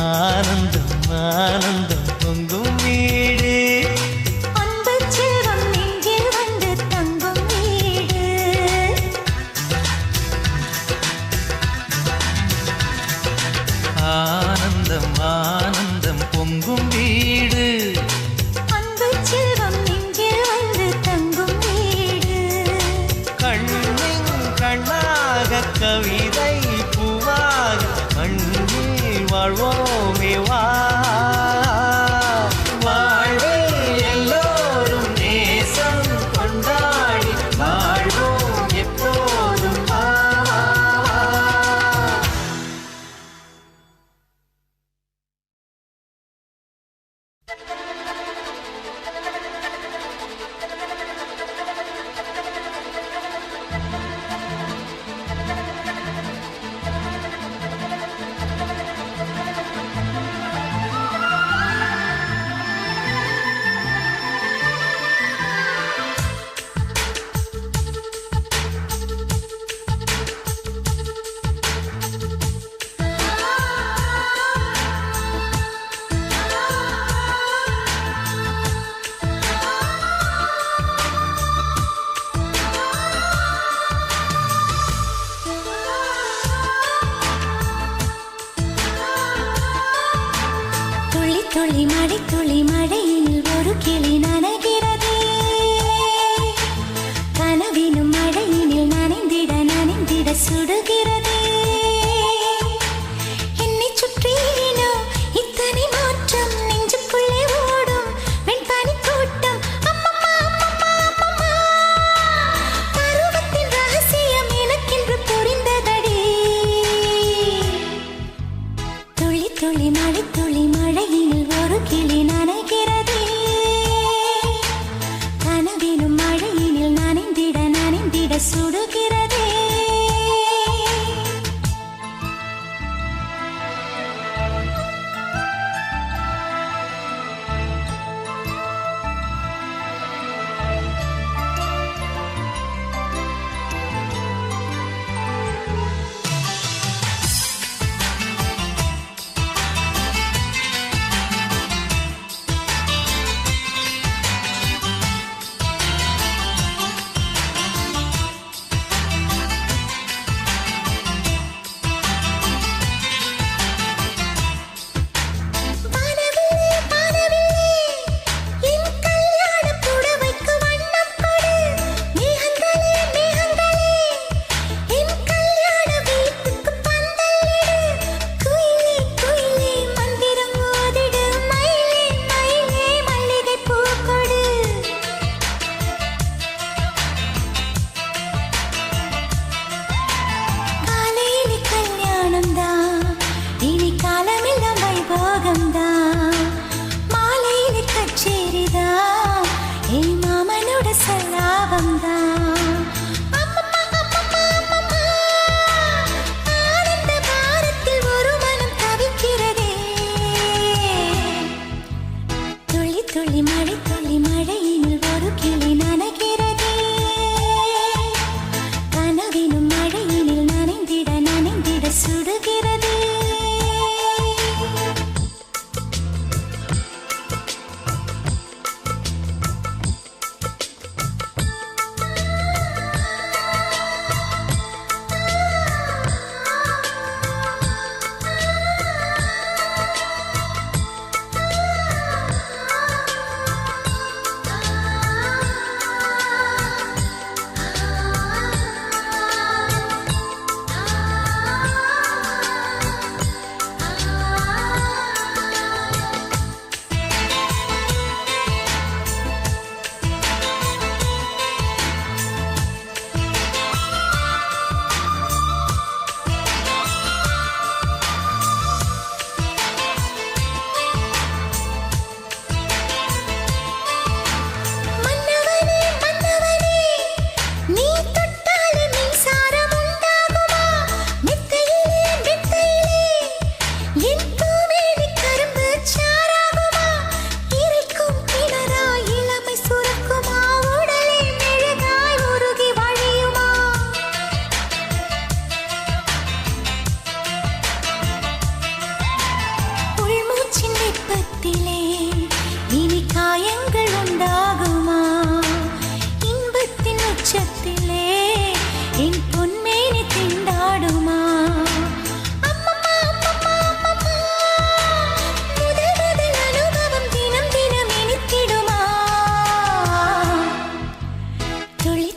ஆனந்தம் ஆனந்தம் பொங்கும் வீடு, அன்பு செல்வம் நெஞ்சில் வந்து தங்கும் வீடு. ஆனந்தம் ஆனந்தம் பொங்கும் வீடு. அன்பு செல்வம் நெஞ்சில் வந்து தங்கும் வீடு. கண்ணின் கண்ணாக கவிதை பூவாக மண்ணில் வாழ்வோமே வா. வாழ்வில் எல்லோரும் நேசம் கொண்டாடி வாழ்வோம் எப்போதும் வா. துளி மழை துளி மழையில் ஒரு கிளி நனைகிறதே கனவினும் மழையினில் நனைந்திட நனைந்திட சுடுகிறதே என்னை சுற்றினோ இத்தனை மாற்றம் நெஞ்சுக்குள்ளே ஓடும் வெண்பனி கூட்டம் அம்மம்மா அம்மம்மா அம்மம்மா பருவத்தின் ரகசியம் எனக்கென்று புரிந்ததடி துளி துளி மழை துளி மழையினில் ஒரு கிளி நனைகிறதே கனவினும் மழையினில் நனைந்திட நனைந்திட சுடுகிறதே துளி மழை துளி மழையினில் ஒரு கிளி நனைகிறதே கனவினும் மழையினில் நனைந்திட நனைந்திட சுடுகிறதே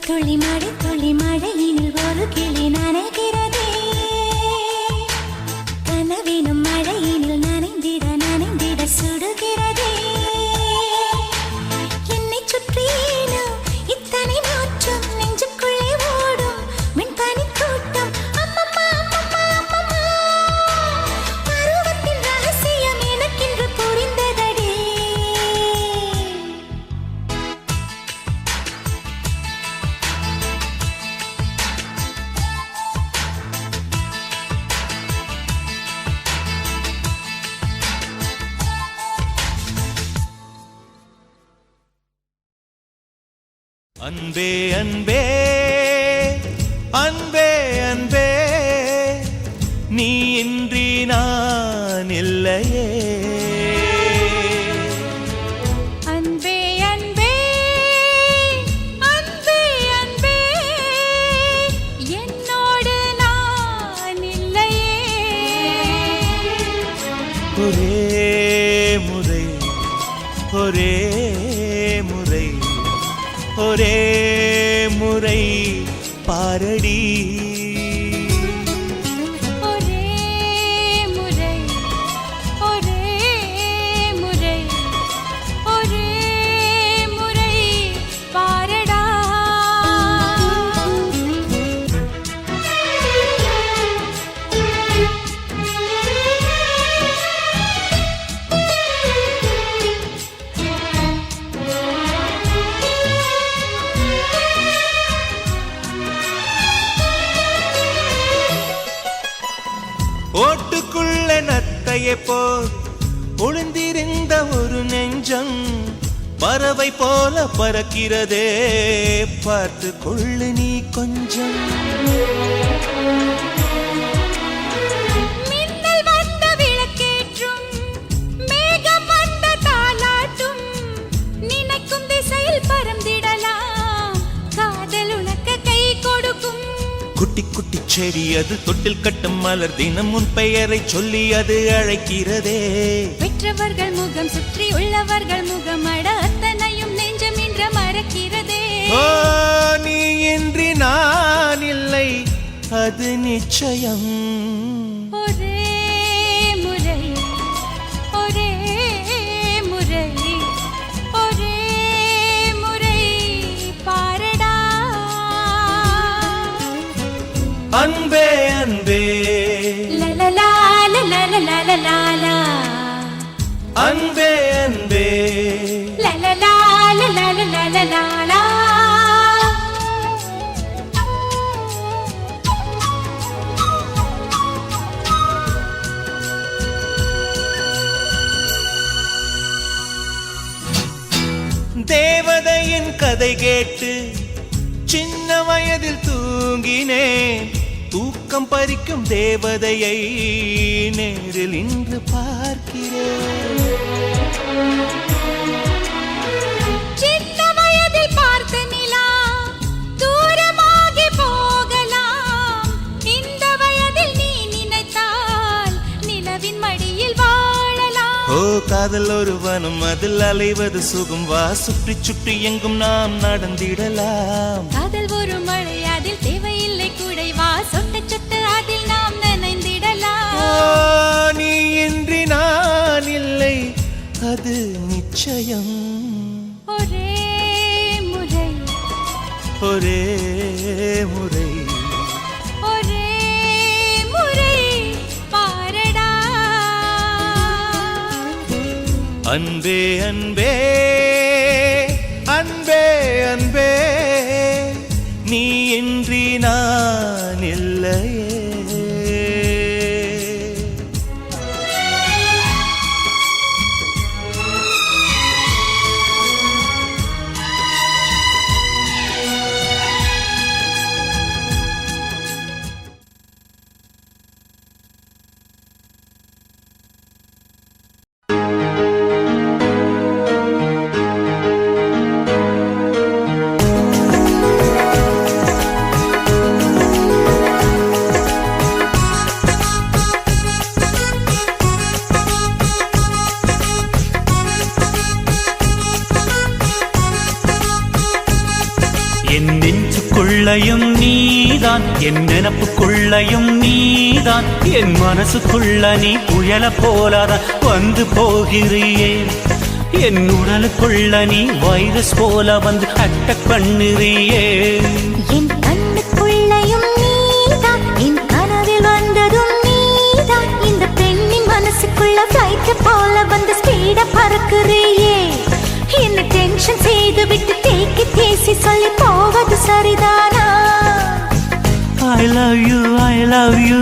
துளி மழை துளி மழையினில் ஒரு கிளி நனைகிறதே கனவினும் மழையினில் நனைந்திட நனைந்திட சுடுகிறதே என்னை சுற்றினோ இத்தனை மாற்றம் நெஞ்சுக்குள்ளே ஓடும் வெண்பனி கூட்டம் அம்மம்மா அம்மம்மா அம்மம்மா பருவத்தின் ரகசியம் எனக்கென்று புரிந்ததடி அன்பே அன்பே அன்பே அன்பே நீ இன்றி நான் இல்லையே அன்பே அன்பே அன்பே அன்பே என்னோடு நான் இல்லையே ஒரே முதல் ஒரே முறை ஒரே முறை பாரடி ஒரே முறை ஒரே முறை ஒரே முறை பாரடா ஓட்டுக்குள்ள நத்தையை போல் ஒளிந்திருந்த ஒரு நெஞ்சம் பறவை போல பறக்கிறதே பார்த்து கொள்ளு நீ கொஞ்சம் மின்னல் வந்த விளக்கேற்றும் மேகம் வந்த தாலாட்டும் நினைக்கும் திசையில் பறந்திடலாம் காதல் உனக்கு கை கொடுக்கும் குட்டி குட்டி செடி அது தொட்டில் கட்டும் மலர் தினம் உன் பெயரை சொல்லி அது அழைக்கிறதே பெற்றவர்கள் முகம் சுற்றி உள்ளவர்கள் முகம் அட அத்தனையும் நெஞ்சம் என்ற மறக்கிறதே ஓ நீ இன்றி நான் இல்லை அது நிச்சயம் ஒரே முறை ஒரே முறை ஒரே முறை பாரடா அன்பே அன்பே லலலா லலலா லலலா அன்பே அன்பே லலலா லலலா லலலா தேவதையின் கதை கேட்டு சின்ன வயதில் தூங்கினேன் தூக்கம் பறிக்கும் தேவதையை நேரில் இன்று பார்க்கிறேன் சின்ன வயதில் பார்த்த நிலா தூரமாகி போகலாம் இந்த வயதில் நீ நினைத்தால் நிலவின் மடியில் வாழலாம் ஓ காதல் ஒரு வனம் அதில் அலைவது சுகம் வா சுற்றி சுற்றி எங்கும் நாம் நடந்திடலாம் காதல் ஒரு மழை அதில் தேவையில்லை குடை வா சொட்ட சொட்ட அதில் நாம் நனைந்திடலாம் ஓ, நீ இன்றி நான் இல்லை அது நிச்சயம் ஒரே முறை ஒரே முறை ஒரே முறை பாரடா அன்பே அன்பே அன்பே அன்பே நீ இன்றி நான் இல்லையே என் நெஞ்சுக்குள்ளையும் நீதான் என் நினப்புக்குள்ளையும் நீதான் என் மனசுக்குள்ள நீ புயல போலதான் வந்து போகிறியே என் உடலுக்குள்ள நீ வைரஸ் போல வந்து அட்டக் பண்ணுறியே என் கண்ணுக்குள்ளையும் நீதான் என் கனவில் வந்ததும் நீதான் இந்த பெண்ணின் மனசுக்குள்ள ஃப்ளைட் போல வந்து ஸ்பீட பறக்குறியே என்ன டென்ஷன் செய்து விட்டு தேக்கி பேசி சொல்லி போவது சரிதானா I love you, I love you,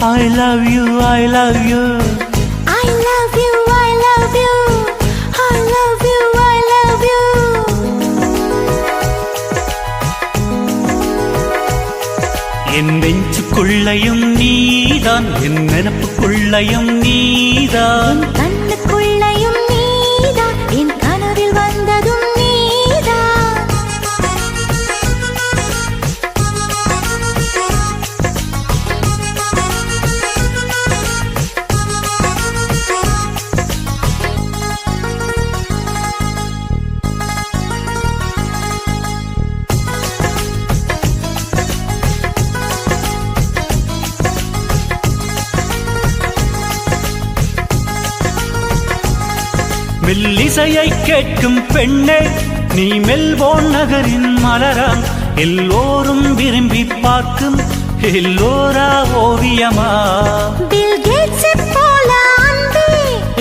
I love you, I love you. I love you, I love you, I love you, I love you. என் நெஞ்சுக்குள்ளையும் நீதான் என் நினப்புக்குள்ளையும் நீதான் என் கண்ணுக்குள்ளையும் நீதான் என் கனவில் வந்ததும் நீதான் இசையை கேட்கும் பெண்ணே நீ மெல்போர்ன் நகரின் மலரா எல்லோரும் விரும்பி பார்க்கும் எல்லோரா ஓவியமா பில் கேட்ஸ் போல அன்பே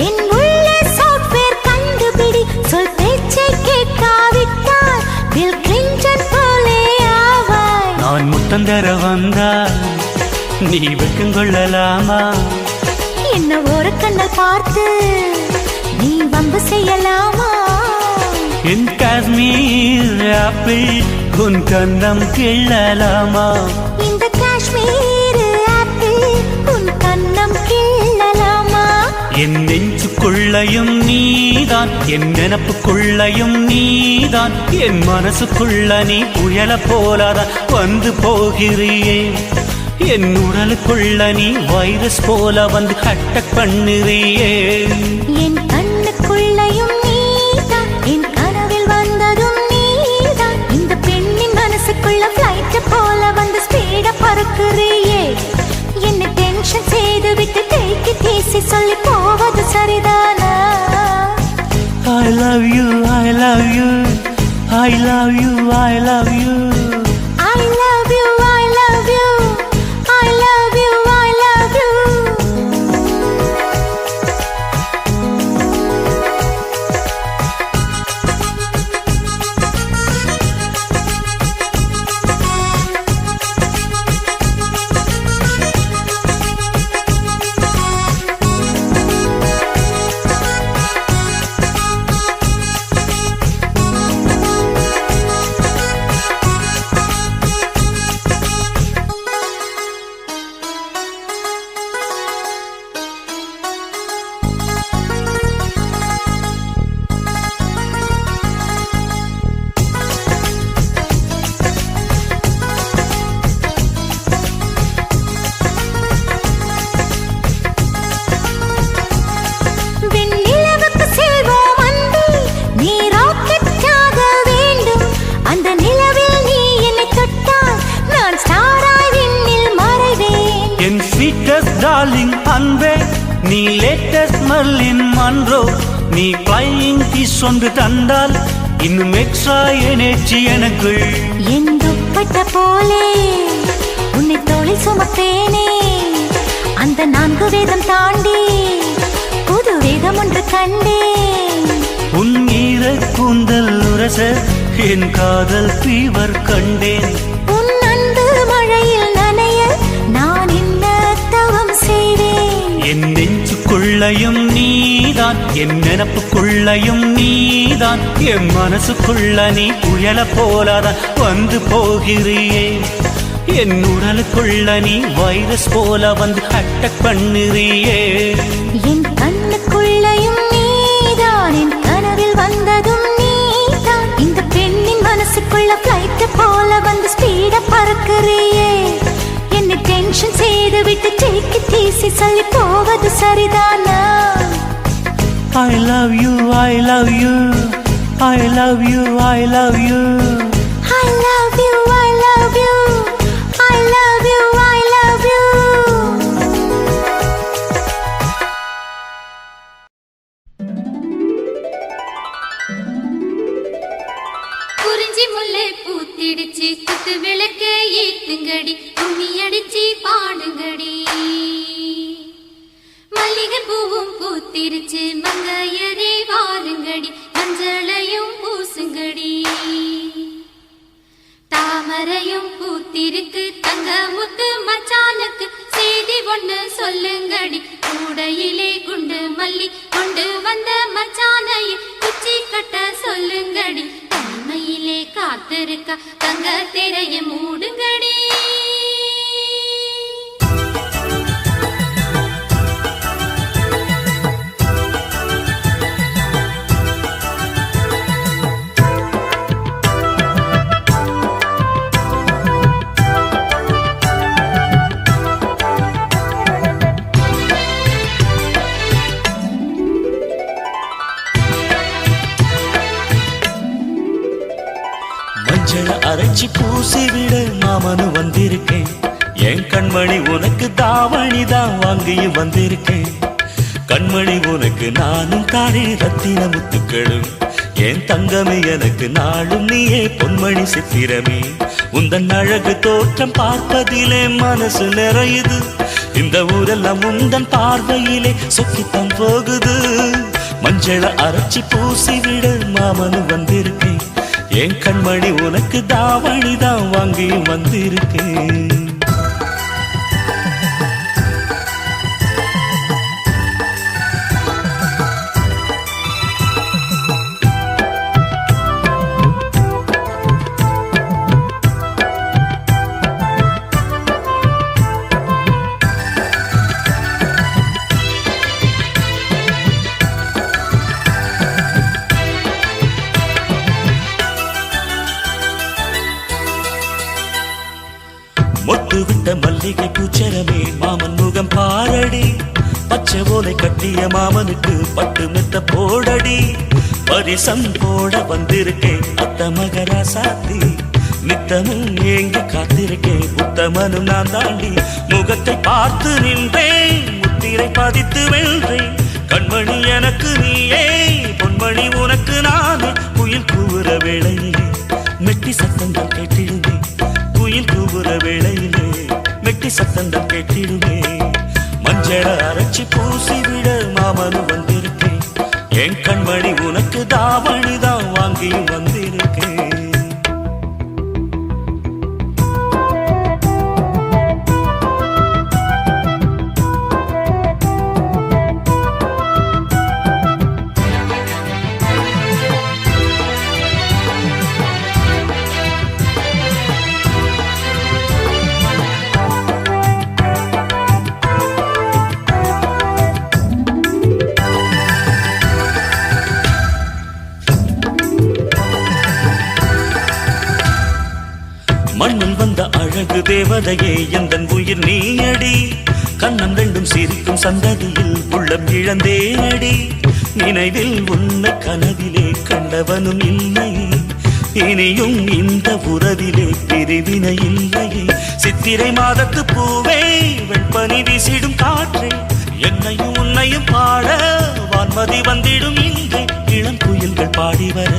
என் உள்ளே சாஃப்ட்வேர் கண்டுபிடி சொல் பேச்சை கேட்காவிட்டால் பில் கிளின்டன் போலே ஆவாய் நான் முத்தந்தர வந்தால் நீ வெக்கம் கொள்ளலாமா என்ன ஒரு கண்ணல் பார்த்து நீ வம்பு செய்யலாமா என் காஷ்மீர் ஆப்பிள் உன் கண்ணம் கிள்ளலாமா இந்த காஷ்மீர் ஆப்பிள் உன் கண்ணம் கிள்ளலாமா என் நெஞ்சுக்குள்ளையும் நீதான் என் நினப்புக்குள்ளையும் நீதான் என் மனசுக்குள்ள நீ புயல போலாதான் வந்து போகிறியே என் உடலுக்குள்ள நீ வைரஸ் போல வந்து அட்டாக் பண்ணுறியே என் கண்ணுக்குள்ளையும் நீதான் என் கனவில் வந்ததும் நீதான் இந்த பெண்ணின் மனசுக்குள்ள ஃப்ளைட் போல வந்து ஸ்பீட பறக்குறியே என்ன டென்ஷன் செய்து விட்டு தேக்கி தேசி சொல்லி போவது சரிதானா I love you, I love you, I love you, I love you. I love you, I love you, I love you, I love you. விண்ணிலவுக்கு செல்வோம் அன்பே நீ ராக்கெட்டாக வேண்டும் அந்த நிலவில் நீ என்னை தொட்டால் நான் ஸ்டாராய் விண்ணில் மறைவேன் என் sweetest darling அன்பே நீ latest Marilyn Monroe நீ flying kiss ஒன்று தந்தால் இன்னும் எக்ஸ்ட்ரா எனர்ஜி எனக்குள் என் துப்பட்ட போலே உன்னை தோளில் சுமப்பேனே அந்த 4 வேதம் தாண்டி புது வேதம் ஒன்று கண்டேன் உன் ஈர கூந்தல் உரச என் காதல் ஃபீவர் கண்டேன் உன் அன்பு மழையில் நனைய நான் என்ன தவம் செய்வேன் என் நெஞ்சுக்குள்ளையும் நீதான் என் நினப்புக்குள்ளையும் நீதான் என் மனசுக்குள்ள நீ புயல போலாதான் வந்து போகிறியே என் உடலுக்குள்ள நீ வைரஸ் போல வந்து அட்டாக் பண்ணுறியே என் கண்ணுக்குள்ளையும் நீதான் என் கனவில் வந்ததும் நீதான் இந்த பெண்ணின் மனசுக்குள்ள ஃப்ளைட் போல வந்து ஸ்பீட பறக்குறியே என்ன டென்ஷன் செய்து விட்டு டேக்கி தீசி சொல்லி போவது சரிதானா I love you, I love you, I love you, I love you. I love you, I love you, I love you, I love you. குறிஞ்சி முல்லை பூத்திடுச்சு குத்து விளக்க ஏத்துங்கடி கும்மி அடிச்சு பாடுங்கடி மல்லிகை பூவும் பூத்திருச்சு மங்கையரே வாருங்கடி மஞ்சளையும் பூசுங்கடி தாமரையும் பூத்திருக்கு தங்க முத்து மச்சானுக்கு செய்தி ஒண்ணு சொல்லுங்கடி கூடையிலே குண்டு மல்லி கொண்டு வந்த மச்சானையை குச்சி கட்ட சொல்லுங்கடி தனிமையிலே காத்திருக்க தங்க திரைய மூடுங்கடி மஞ்சள் அரைச்சி பூசி விட மாமனு வந்திருக்கேன் என் கண்மணி உனக்கு தாவணி தான் வாங்கியும் வந்திருக்கேன் கண்மணி உனக்கு நானும் தானே ரத்தின முத்துக்களும் என் தங்கமே எனக்கு நாளும் நீயே பொன்மணி சித்திரமே உந்தன் அழகு தோற்றம் பார்ப்பதிலே மனசு நிறையுது இந்த ஊரெல்லாம் உந்தன் பார்வையிலே சொக்கித்தான் போகுது மஞ்சள அரைச்சி பூசிவிட மாமனு வந்திருக்கேன் என் கண்மணி உனக்கு தாவணி தான் வாங்கி வந்திருக்கேன் மொட்டு விட்ட மல்லிகை பூச்சரமே மாமன் முகம் பாரடி பச்சை ஓலை கட்டிய மாமனுக்கு பட்டு மெத்த போடடி பரிசம் போட வந்திருக்கேன் அத்த மகராசாத்தி நித்தமும் ஏங்கி காத்திருக்கேன் உத்தமனும் நான் தாண்டி முகத்தை பார்த்து நின்றேன் முத்திரை பதித்து வென்றேன் கண்மணி எனக்கு நீயே பொன்மணி உனக்கு நானே குயில் கூவுற வேளையிலே மெட்டி சத்தங்கள் கேட்டிடுமே குயில் கூவுற வேளையிலே மெட்டி சத்தங்கள் கேட்டிடுமே மஞ்சள அரைச்சி பூசிவிட மாமனு வந்திருக்கேன் என் கண்மணி உனக்கு தாவணி தான் வாங்கி வந்திருக்கேன் மண்ணில் வந்த அழகு தேவதையே எந்தன் உயிர் நீயடி கண்ணம் ரெண்டும் சிரிக்கும் சந்ததியில் உள்ளம் இழந்தேனடி நினைவில் உன்னை கனவிலே கண்டவனும் இல்லையே இனியும் இந்த உறவிலே பிரிவினை இல்லையே சித்திரை மாதத்து பூவே வெண்பனி வீசிடும் காற்றே என்னையும் உன்னையும் பாட வான்மதி வந்திடும் இங்கே இளம் குயில்கள் பாடி வர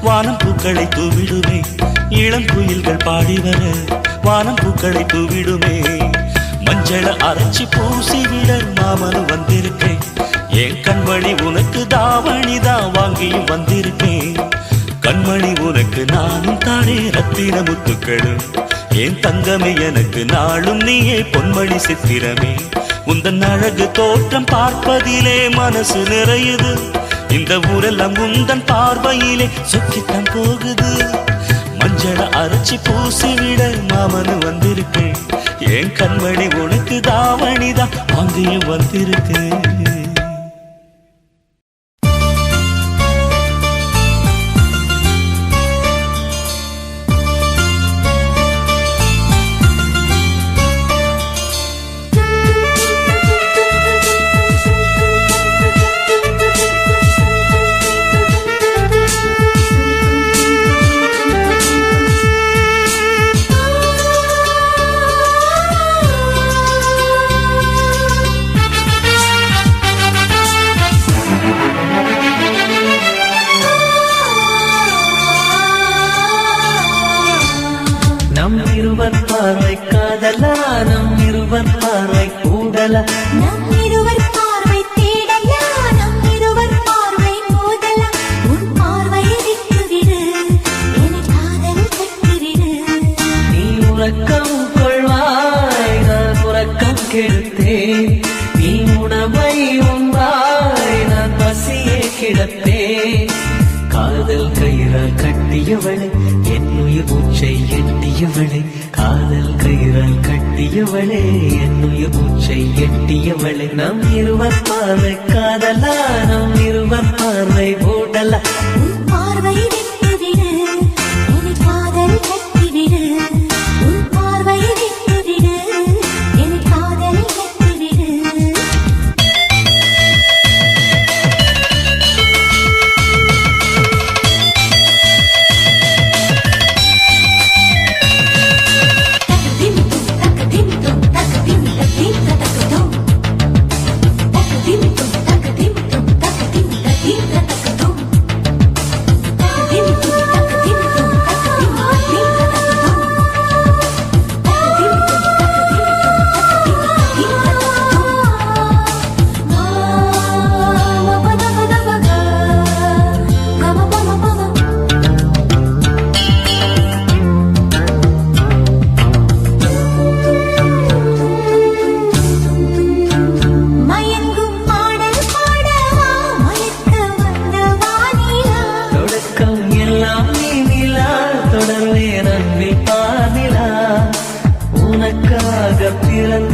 வானம் பூக்களை தூவிடுமே இளம் குயில்கள் பாடி வர வானம் பூக்களை தூவிடுமே மஞ்சள அரைச்சி பூசிவிட மாமனு வந்திருக்கேன் என் கண்மணி உனக்கு தாவணி தான் வாங்கியும் வந்திருக்கேன் கண்மணி உனக்கு நானும் தானே ரத்தின முத்துக்களும் என் தங்கமே எனக்கு நாளும் நீயே பொன்மணி சித்திரமே உந்தன் அழகு தோற்றம் பார்ப்பதிலே மனசு நிறையுது இந்த ஊரெல்லாம் உந்தன் பார்வையிலே சுக்கித்தான் போகுது மஞ்சள அரைச்சி பூசிவிட மாமனு வந்திருக்கேன் என் கண்மணி உனக்கு தாவணிதான் வாங்கியும் வந்திருக்கேன் காதல் கயிறால் கட்டியவளே என்னுயிர் மூச்சை எட்டியவளே காதல் கயிறால் கட்டியவளே என்னுயிர் மூச்சை எட்டியவளே நம் இருவர் பார்வை காதலா நம் இருவர் பார்வை ஓடலா பார்வை விட்டுவிடு என் காதல் கட்டிவிடு உன் பார்வை விட்டுவிடு என் காதல் கட்டிவிடு தக்க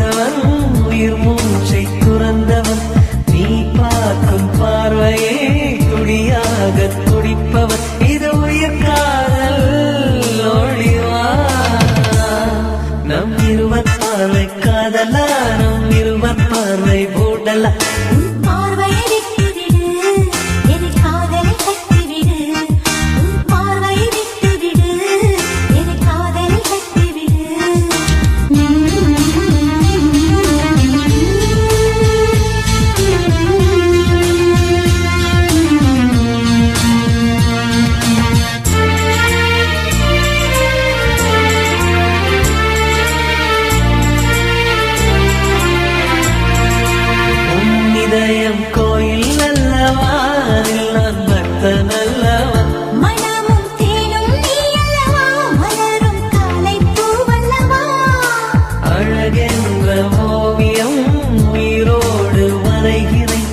வந்தவன் உயிர் மூச்சை துறந்தவன் நீ பார்க்கும் பார்வையே துடியாக துடிப்பவன் இது உயிர் காதல் ஓடிவா நம் இருவர் பார்வை காதலா நம் இருவர் பார்வை போடலா உன் பார்வையை விட்டுவிடு என் காதலை கட்டிவிடு உன் பார்வையை விட்டுவிடு என் காதலை கட்டிவிடு இதயம் கோயில் அல்லவா நான் பக்தன் அல்லவா மனமும் தேனும் நீ அல்லவா மலரும் காலை பூவல்லவா அழகென்ற ஓவியம் உயிரோடு வரைகிறேன்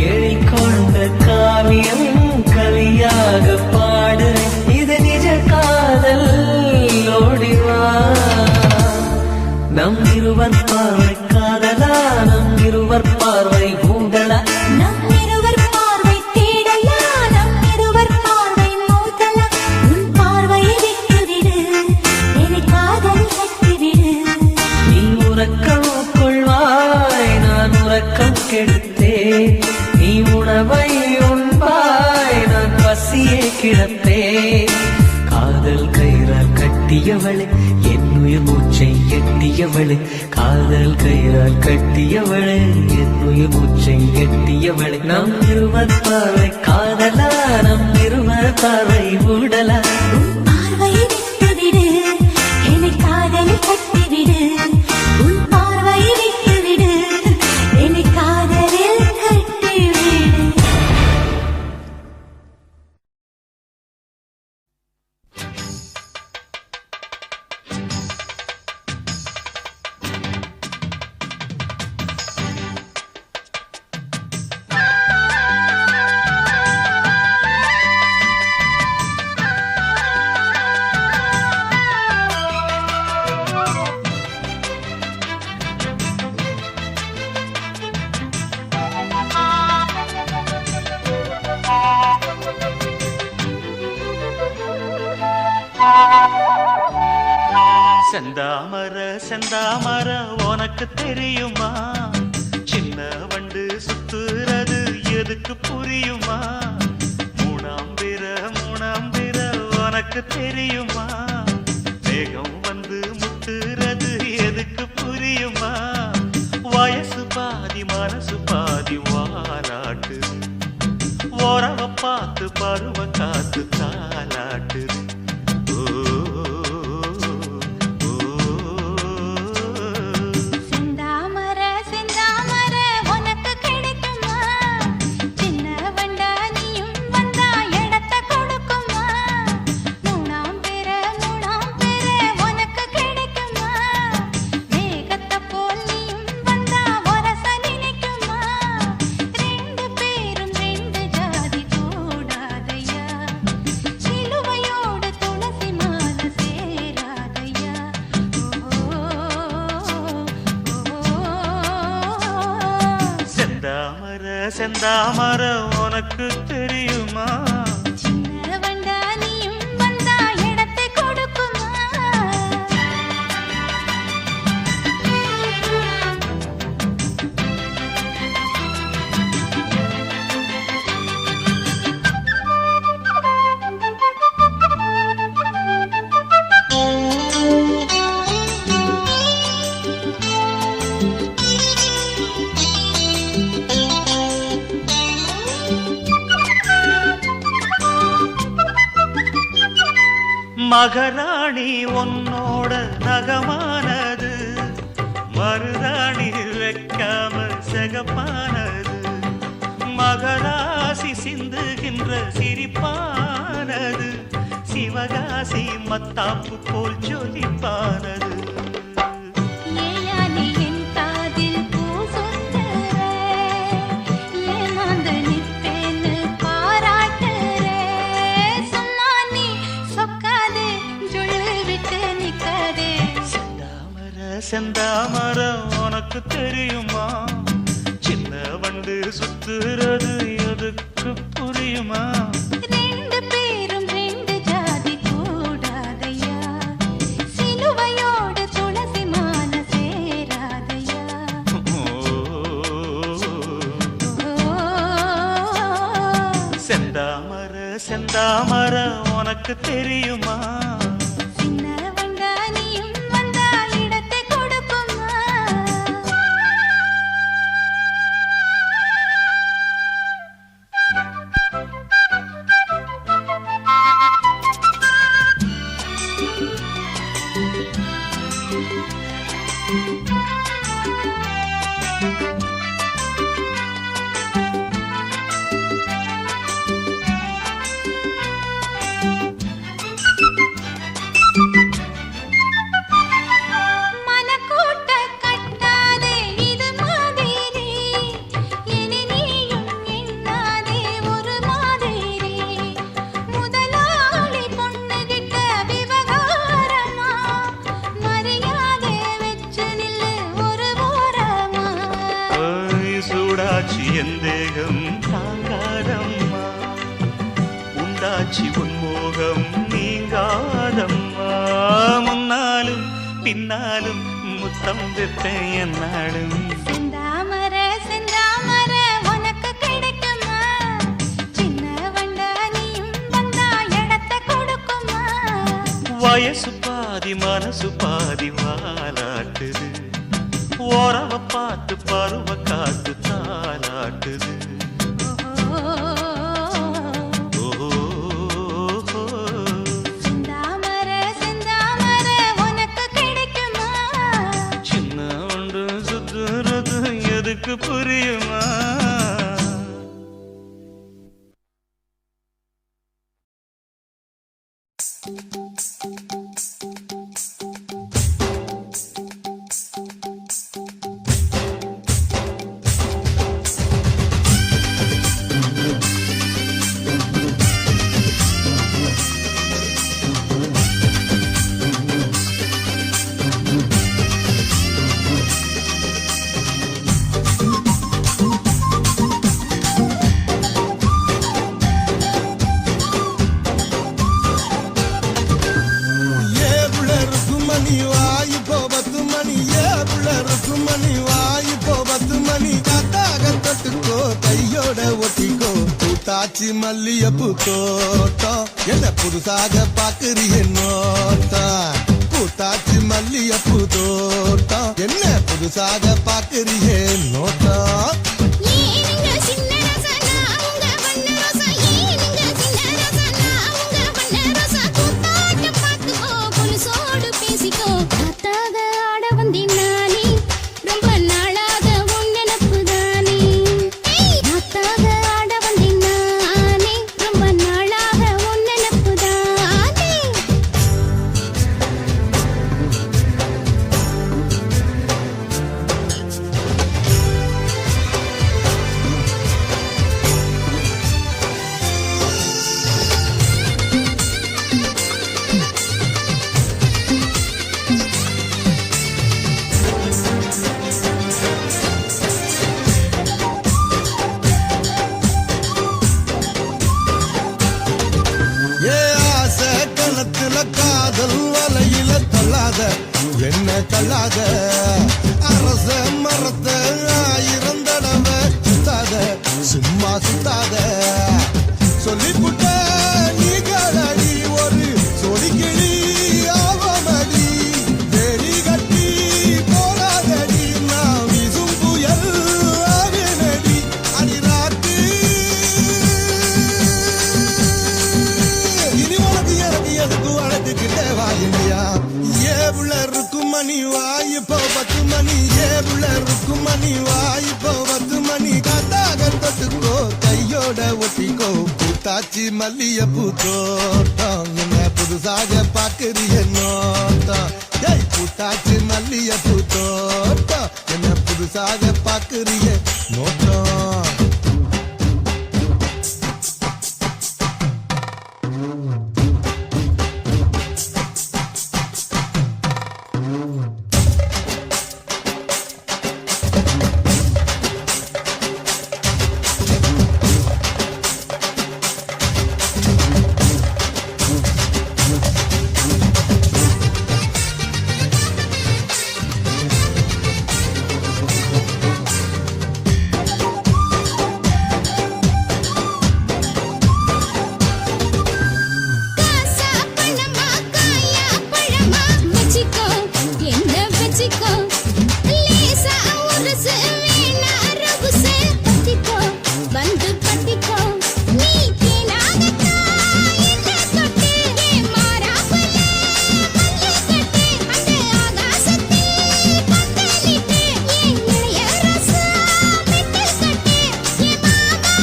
எழிற்கொண்ட காவியம் கவியாக பாடுறேன் இது நிஜ காதல் ஓடிவா நம் இருவர் பார்வை காதலா நம் இருவர் பார்வை ஊடலா நம் இருவர் பார்வை தேடலா நம் இருவர் பார்வை மோதலா உன் பார்வையை விட்டுவிடு என் காதலை கட்டிவிடு நீ உறக்கம் கொள்வாய் நான் உறக்கம் கெடுத்தேன் நீ உணவை உண்பாய் நான் பசியை கிடப்பேன் காதல் கயிறால் கட்டியவளே என் உயிர் மூச்சை எட்டியவளே காதல் கயிறால் கட்டியவளே என் உயிர் மூச்சை எட்டியவளே நம் இருவர் பார்வை காதலா நம் இருவர் பார்வை ஊடலா உன் பார்வையை விட்டுவிடு என் காதலை கட்டிவிடு உன் பார்வையை விட்டுவிடு என் காதலில் கட்டிவிடு செந்தாமர செந்தாமர உனக்கு தெரியுமா சின்ன வண்டு சுத்துறது எதுக்கு புரியுமா மூணாம் பிற உனக்கு தெரியுமா வேகம் வந்து முட்டுறது எதுக்கு புரியுமா வயசு பாதி மனசு பாதி வாராட்டு உறவ பார்த்து பருவ காத்து தாலாட்டுது செந்தாமர செந்தாமர உனக்கு கிடைக்குமா சின்ன வண்டா நீயும் வந்தா இடத்தை கொடுக்குமா மூணாம் பேர உனக்கு கிடைக்குமா மேகத்தை போல் நீயும் வந்தா வரச நினைக்குமா ரெண்டு பேரும் ரெண்டு ஜாதி கூடாதையா சிலுவையோடு துளசி மாலை சேராதையா செந்தாமர செந்தாமர உனக்கு தெரியுமா சின்ன வண்டா நீயும் வந்தா இடத்தை கொடுக்குமா மகராணி உன்னோட நகமானது மருதாணி வைக்காம செகப்பானது மகராசி சிந்துகின்ற சிரிப்பானது சிவகாசி மத்தாப்பு போல் ஜொலிப்பானது ஏயானி என் காதில் பூ சொந்தர ஏமாந்து நிற்பேன்னு பாராட்டுற சும்மா நீ சொக்காதே ஜொல்லு விட்டு நிக்காதே செந்தாமர செந்தாமர உனக்கு உனக்கு தெரியுமா சின்ன வண்டு சுத்துறது எதுக்கு புரியுமா ரெண்டு பேரும் ரெண்டு ஜாதி கூடாதையா சிலுவையோடு துளசி மாலை சேராதையா செந்தாமர உனக்கு தெரியுமா சின்ன வண்டா நீயும் வந்தா இடத்தை கொடுக்குமா மனக்கூட்ட கட்டாதே இது மாதிரி இனி நீயும் எண்ணாதே ஒரு மாதிரி முதலாளி பொண்ணுகிட்ட விவகாரமா மரியாதை வச்சு நில்லு ஒரு ஓரமா சூடாச்சி எந்தேகம் தாங்காதம்மா உண்டாச்சி உன்மோகம் நீங்காதம்மா முன்னாலும் பின்னாலும் முத்தம் வைப்பேன் என்னாலும் செந்தாமர செந்தாமர உனக்கு கிடைக்குமா சின்ன வண்டா நீயும் வந்தா இடத்தை கொடுக்குமா வயசு பாதி மனசு பாதி வாலாட்டுது ஓரவ பார்த்து பருவ காத்து தாலாட்டுது செந்தாமர செந்தாமர உனக்கு கிடைக்குமா சின்ன ஒன்று சுத்துறது எதுக்கு புரியுமா பூத்தாச்சி மல்லியப்பூ தோட்டம் என்ன புதுசாக பாக்குறிய நோட்டம் பூத்தாச்சி மல்லியப்பூ தோட்டம் என்ன புதுசாக பாக்குறிய நோட்டம் என்ன தள்ளாத அரச மரத்த ஆயிரம் தடவை சுத்தாத சும்மா சுத்தாத சொல்லிப்புட்ட நீ காலடி ஒரு சொடிக்கிளி ஆவமடி தேடி கட்டி போராதடி நான் வீசும் புயல் ஆவினடி அடிராட்டு இனி உனக்கு எனக்கு எதுக்கு வளர்த்துக்கிட்டே வாயினியா ஏவுள்ள மணி வாய் போ 10 மணி ஏவுள்ள மணி வாய் போ 10 மணி காத்தாக தொட்டுக்கோ கையோட ஒட்டிக்கோ பூத்தாச்சி மல்லியப்பூ தோட்டம் என்ன புதுசாக பாக்குறிய நோட்டம் ஜெய் பூத்தாச்சி மல்லியப்பூ தோட்டம் என்ன புதுசாக பாக்குறிய நோட்டம் காசா பணமா காயா பழமா வச்சிக்கோ என்ன வச்சிக்கோ லேசா உரசு வேணா ரகுசு பத்திக்கோ வந்து பத்திக்கோ நீ தேனாகத்தா என்ன தொட்டு மாறாப்பல மல்லி கட்டு அந்த ஆகாசத்தில் பந்தலிட்டு என் இளைய ரசா மெட்டல் கட்டு என் மாமா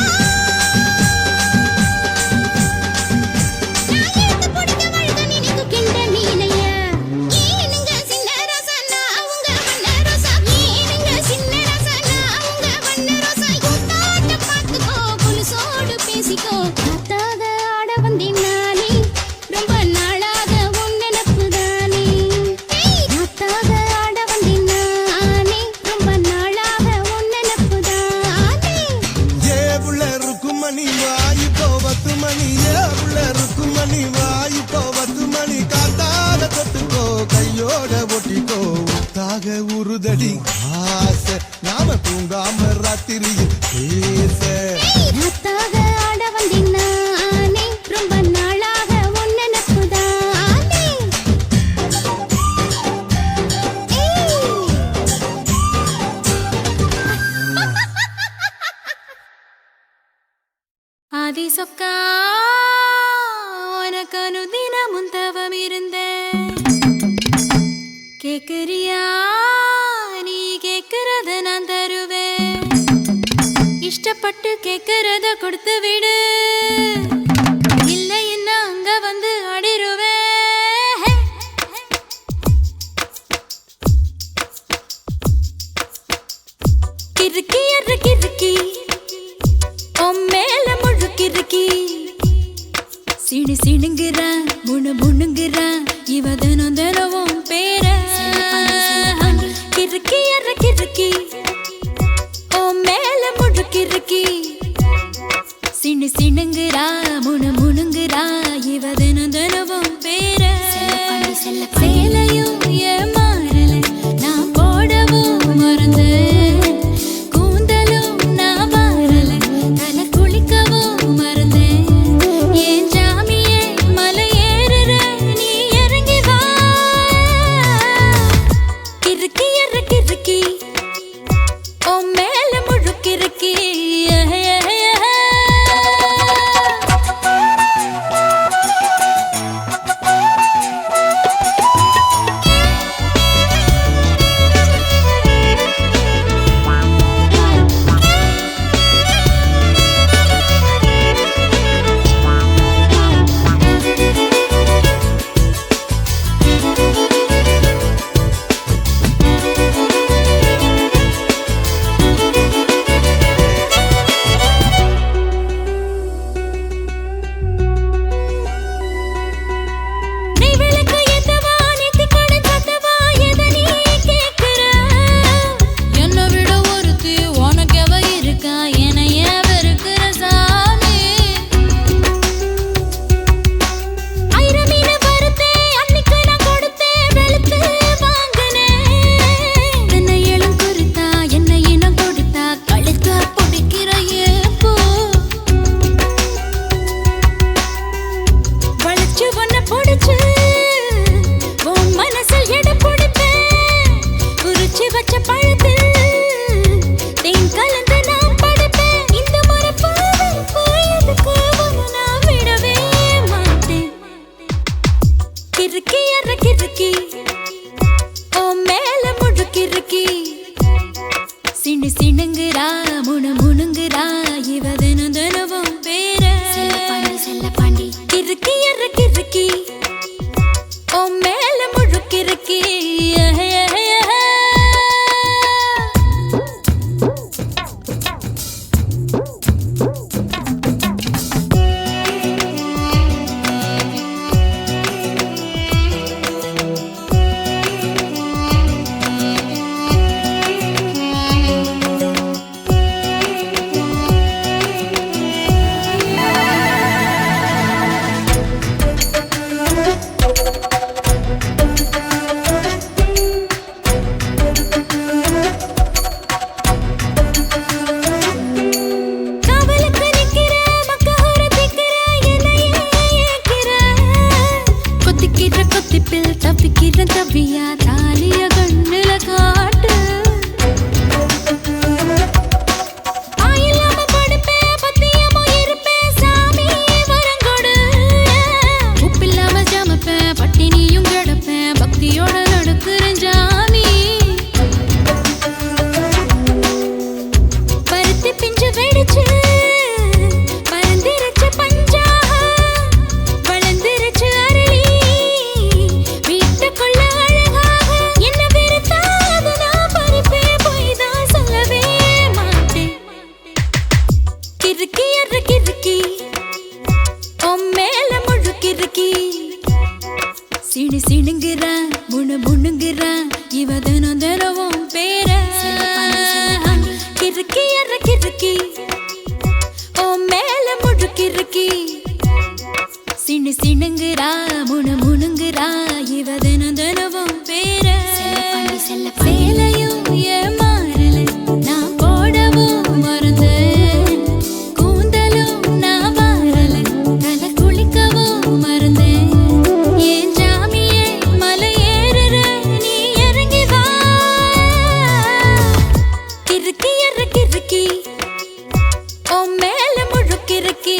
நான் எடுத்து போடுங்க வழுத நினைக்கு கிண்ட மீனையா ஏனுங்க சின்ன ரசனா உங்க வண்ண ரோசா ஏனுங்க சின்ன ரசனா உங்க வண்ண ரோசா கூத்தாட்ட பார்த்துக்கோ புலிசோடு பேசிக்கோ காத்தாக ஆட வந்தேன் நானே ரொம்ப நாளாக உன் நினப்பு தானே காத்தாக ஆட வந்தேன் நானே ரொம்ப நாளாக உன் நினப்பு தானே ஏ புள்ள ருக்குமணி வாய் இப்போ 10 மணி ஏ புள்ள ருக்குமணி வாய் இப்போ 10 மணி காத்தால தொட்டுக்கோ கையோட ஒட்டிக்கோ உத்தாக உருதடி ஆசை நாம தூங்காம ராத்திரியில் பேச காத்தாக ஆட வந்தேன் நானே ரொம்ப நாளாக உன் நினப்பு தானே ஆதி சொக்கா உனக்கு அனுதினமும் தவம் இருந்தேன் கேக்குறியா நீ கேக்குறத நான் தருவேன் இஷ்டப்பட்டு கேக்குறத கொடுத்து விடு இல்லை என்ன அங்க வந்து ஆடிருவேன் கிறுக்கி எரு கிறுக்கி மேல முழுக்கிருக்கி சிடு சிடுங்குறா முணுங்குறா இவ தினம் தினவும் பேர கிறுக்கி எற கிறுக்கி ஓ மேல முழுக்கிருக்கி சிடு சிடுங்குறா முணுங்குறா இவ தினம் தினவும் பேர சேலையும் ஏமாறல நான் போடவும் மறந்தேன் கூந்தலும் நான் மாறல தலை குளிக்கவும் மறந்தேன் ஏன் ஜாமியே மலை ஏறுற நீ இறங்கி வா கிறுக்கி எற கிறுக்கி ஓ மேல முழுக்கிறுக்கி கிறுக்கி எற கிறுக்கி ஓ மேல முழுக்கிறுக்கி சினு சினுங்குறா முணு முணுங்குறா இவ தினம் தினமும் பேர சேலையும் ஏன் மாறல நான் போடவும் மறந்தேன் கூந்தலும் நான் மாறல தலை குளிக்கவும் மறந்தேன் ஏன் ஜாமியே மலை ஏறுற நீ இறங்கி வா கிறுக்கி எற கிறுக்கி ஓ மேல முழுக்கிறுக்கி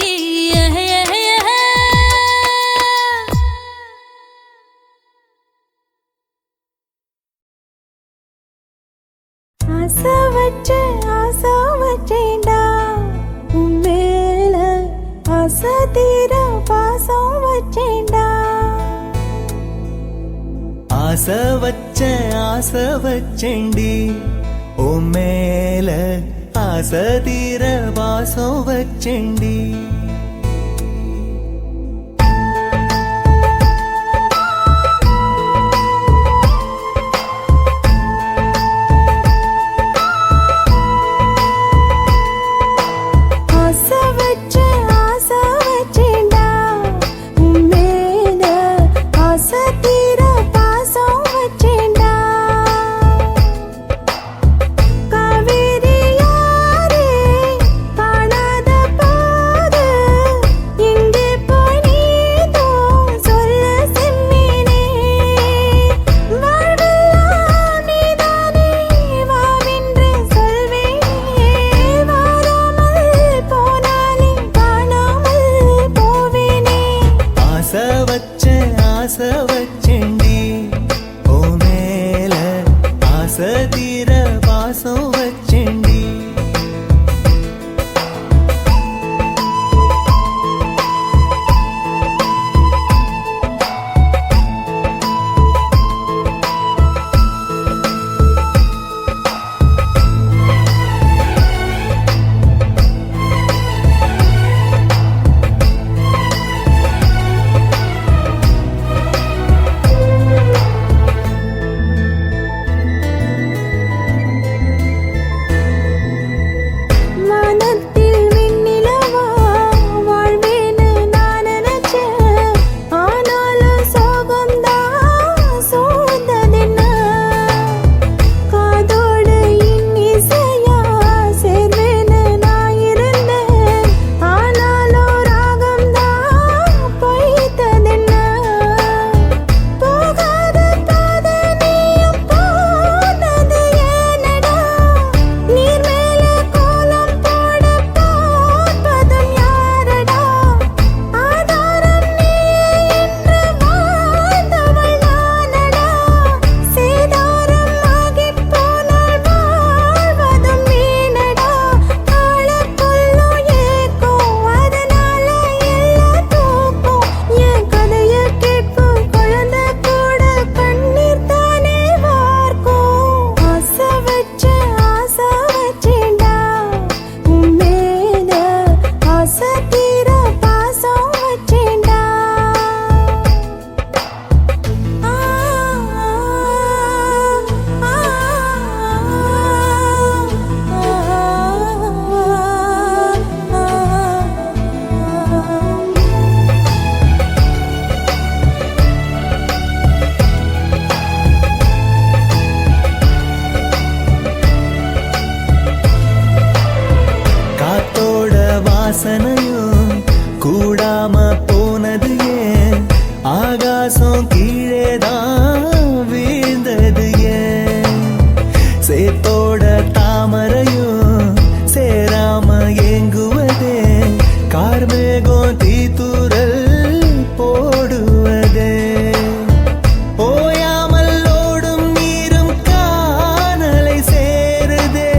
ஆசை வச்சேன்டா உன் மேல ஆசை தீர பாசம் வச்சேன்டா ஆசை வச்சேண்டி உன் மேல ஆசை தீர வாசம் வச்சேண்டி ஆசை வச்சேன்டா உன் மேல ஆசை தீர பாசம் வச்சேன்டா காவேரி யாரே காணாத போது எங்கே போய் நீதோ சொல்ல செம்மீனே வாழ்வெல்லாம் நீதானே வாவென்று சொல்வேனே வாராமல் போனாலே காணாமல் போவேனே ஆசை வச்சேண்டி ஓ மேல ஆசை தீர வாசம் வச்சேண்டி வானத்தில் விண்ணிலவா வாழ்வேன்னு நான் நினைச்சேன் ஆனாலும் சோகம்தான் சூழ்ந்ததென்ன காதோடு இன்னிசையா சேர்வேன்னு நான் இருந்தேன் ஆனாலும் ராகம்தான் பொய்த்ததென்ன போகாத பாதை நீயும் போனது ஏனடா நீர் மேல கோலம் போட பார்ப்பதும் யாரடா ஆதாரம் நீயே என்று வாழ்ந்தவள் நானடா சேதாரம் ஆகிப் போனால் வாழ்வதும் வீணடா ஆளக்கொல்லும் ஏக்கம் அதனால எல்லாம் தூக்கம் என் கதையை கேட்கும் குழந்தை கூட கண்ணீர் தானே வார்க்கும் ஆசை வச்சேன்டா உன் மேல ஆசை தீர பாசம் வச்சேன்டா காத்தோட வாசனையும் கூடாம போனது ஏன் ஆகாசம் கீழேதான் வீழ்ந்தது ஏன் சேத்தோட தாமரையும் சேராம ஏங்குவதே கார்மேகம் தீத்துரல் போடுவதே ஓயாமல் ஓடும் நீரும் காணலை சேருதே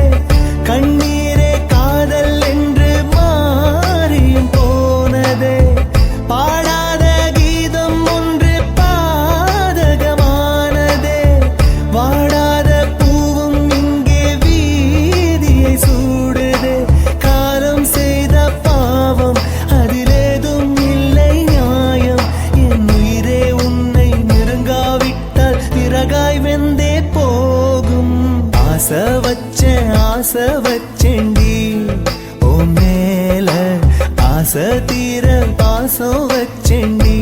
கண்ணீரே காதல் என்று மாறி ஆசை வச்சேண்டி ஓ மேல ஆசை தீர பாசம் வச்சேண்டி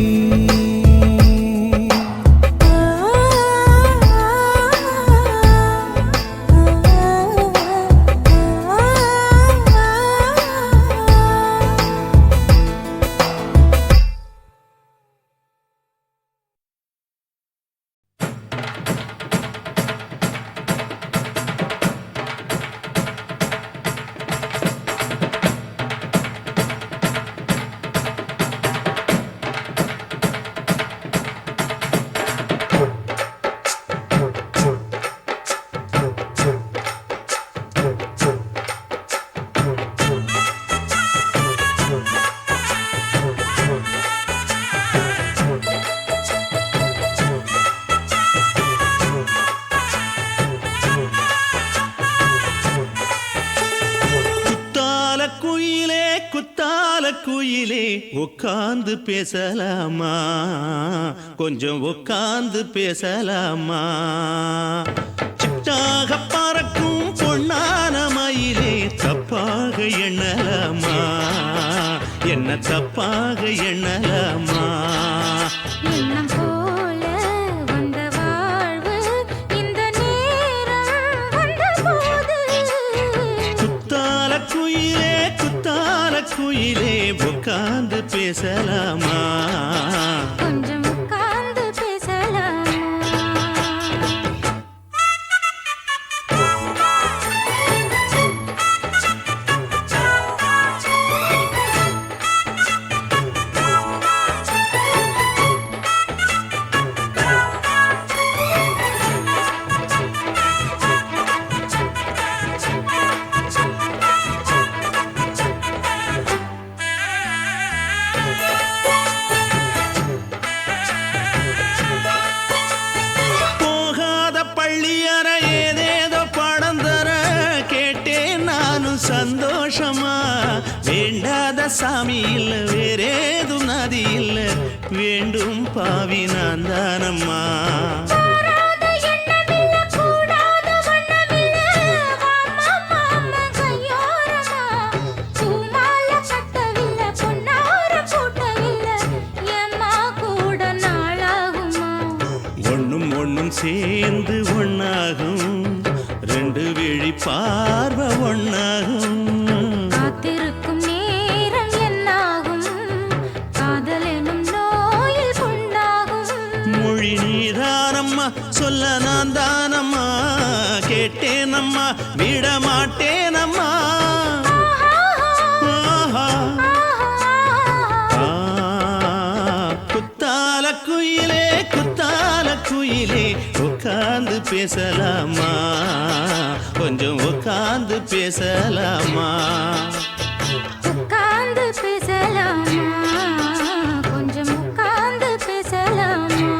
குயிலே உட்கார்ந்து பேசலாமா கொஞ்சம் உட்கார்ந்து பேசலாமா சிட்டாக பறக்கும் பொன்னான மயிலே தப்பாக எண்ணலாமா என்ன தப்பாக எண்ணலாமா எண்ணம் போல வந்த வாழ்வு இந்த நேரம் வந்தபோது குத்தால குயிலே உட்கார்ந்து பேசலாமா கொஞ்சம் உட்கார்ந்து பேசலாமா சந்தோஷமா வேண்டாத சாமி இல்ல வேறேது நதி இல்ல வேண்டும் பாவி நான் தானம்மா ஒன்னும் சேர்ந்து ஒன்னாகும் ரெண்டு விழி பார்வை ஒன்னாகும் காத்திருக்கும் நேரம் என்னாகும் காதல் எனும் நோயில் புண்ணாகும் மொழி நீதானம்மா சொல்ல நான் தானம்மா கேட்டேனம்மா விட மாட்டேனம்மா குத்தால குயிலே உட்கார்ந்து பேசலாமா கொஞ்சம் உட்கார்ந்து பேசலாமா உட்கார்ந்து பேசலாமா கொஞ்சம் உட்கார்ந்து பேசலாமா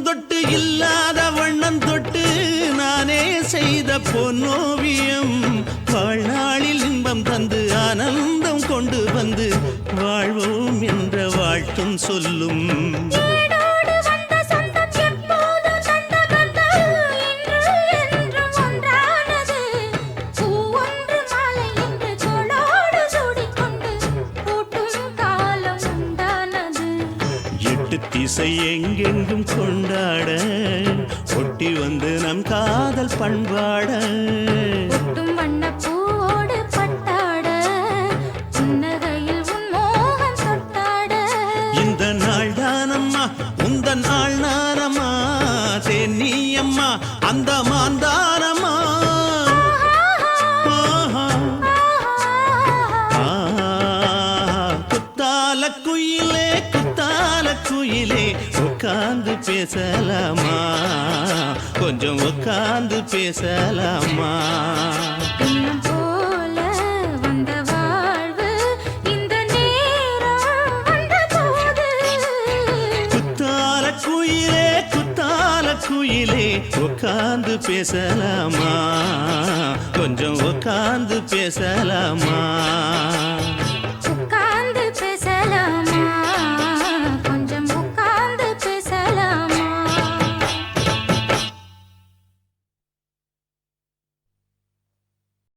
தொட்டு இல்லாத வண்ணம் தொட்டு நானே செய்த பொன்னோவியம் வாழ்நாளில் இன்பம் தந்து ஆனந்தம் கொண்டு வந்து வாழ்வோம் என்ற வாழ்த்தும் சொல்லும் திசை எங்கெங்கும் கொண்டாட ஒட்டி வந்து நம் காதல் பண்பாட ஒட்டும் வண்ண பூவோடு பட்டாட புன்னகையில் உன் மோகம் தொட்டாட இந்த நாள் தானம்மா உந்த நாள் நானம்மா தேனி அம்மா அந்த மாந்தானம்மா குத்தால குயிலே உட்கார்ந்து பேசலாமா கொஞ்சம் உட்கார்ந்து பேசலாமா இன்னும் போல வந்த வாழ்வு இந்த நேரம் வந்தபோது குத்தால குயிலே உட்கார்ந்து பேசலாமா கொஞ்சம் உட்கார்ந்து பேசலாமா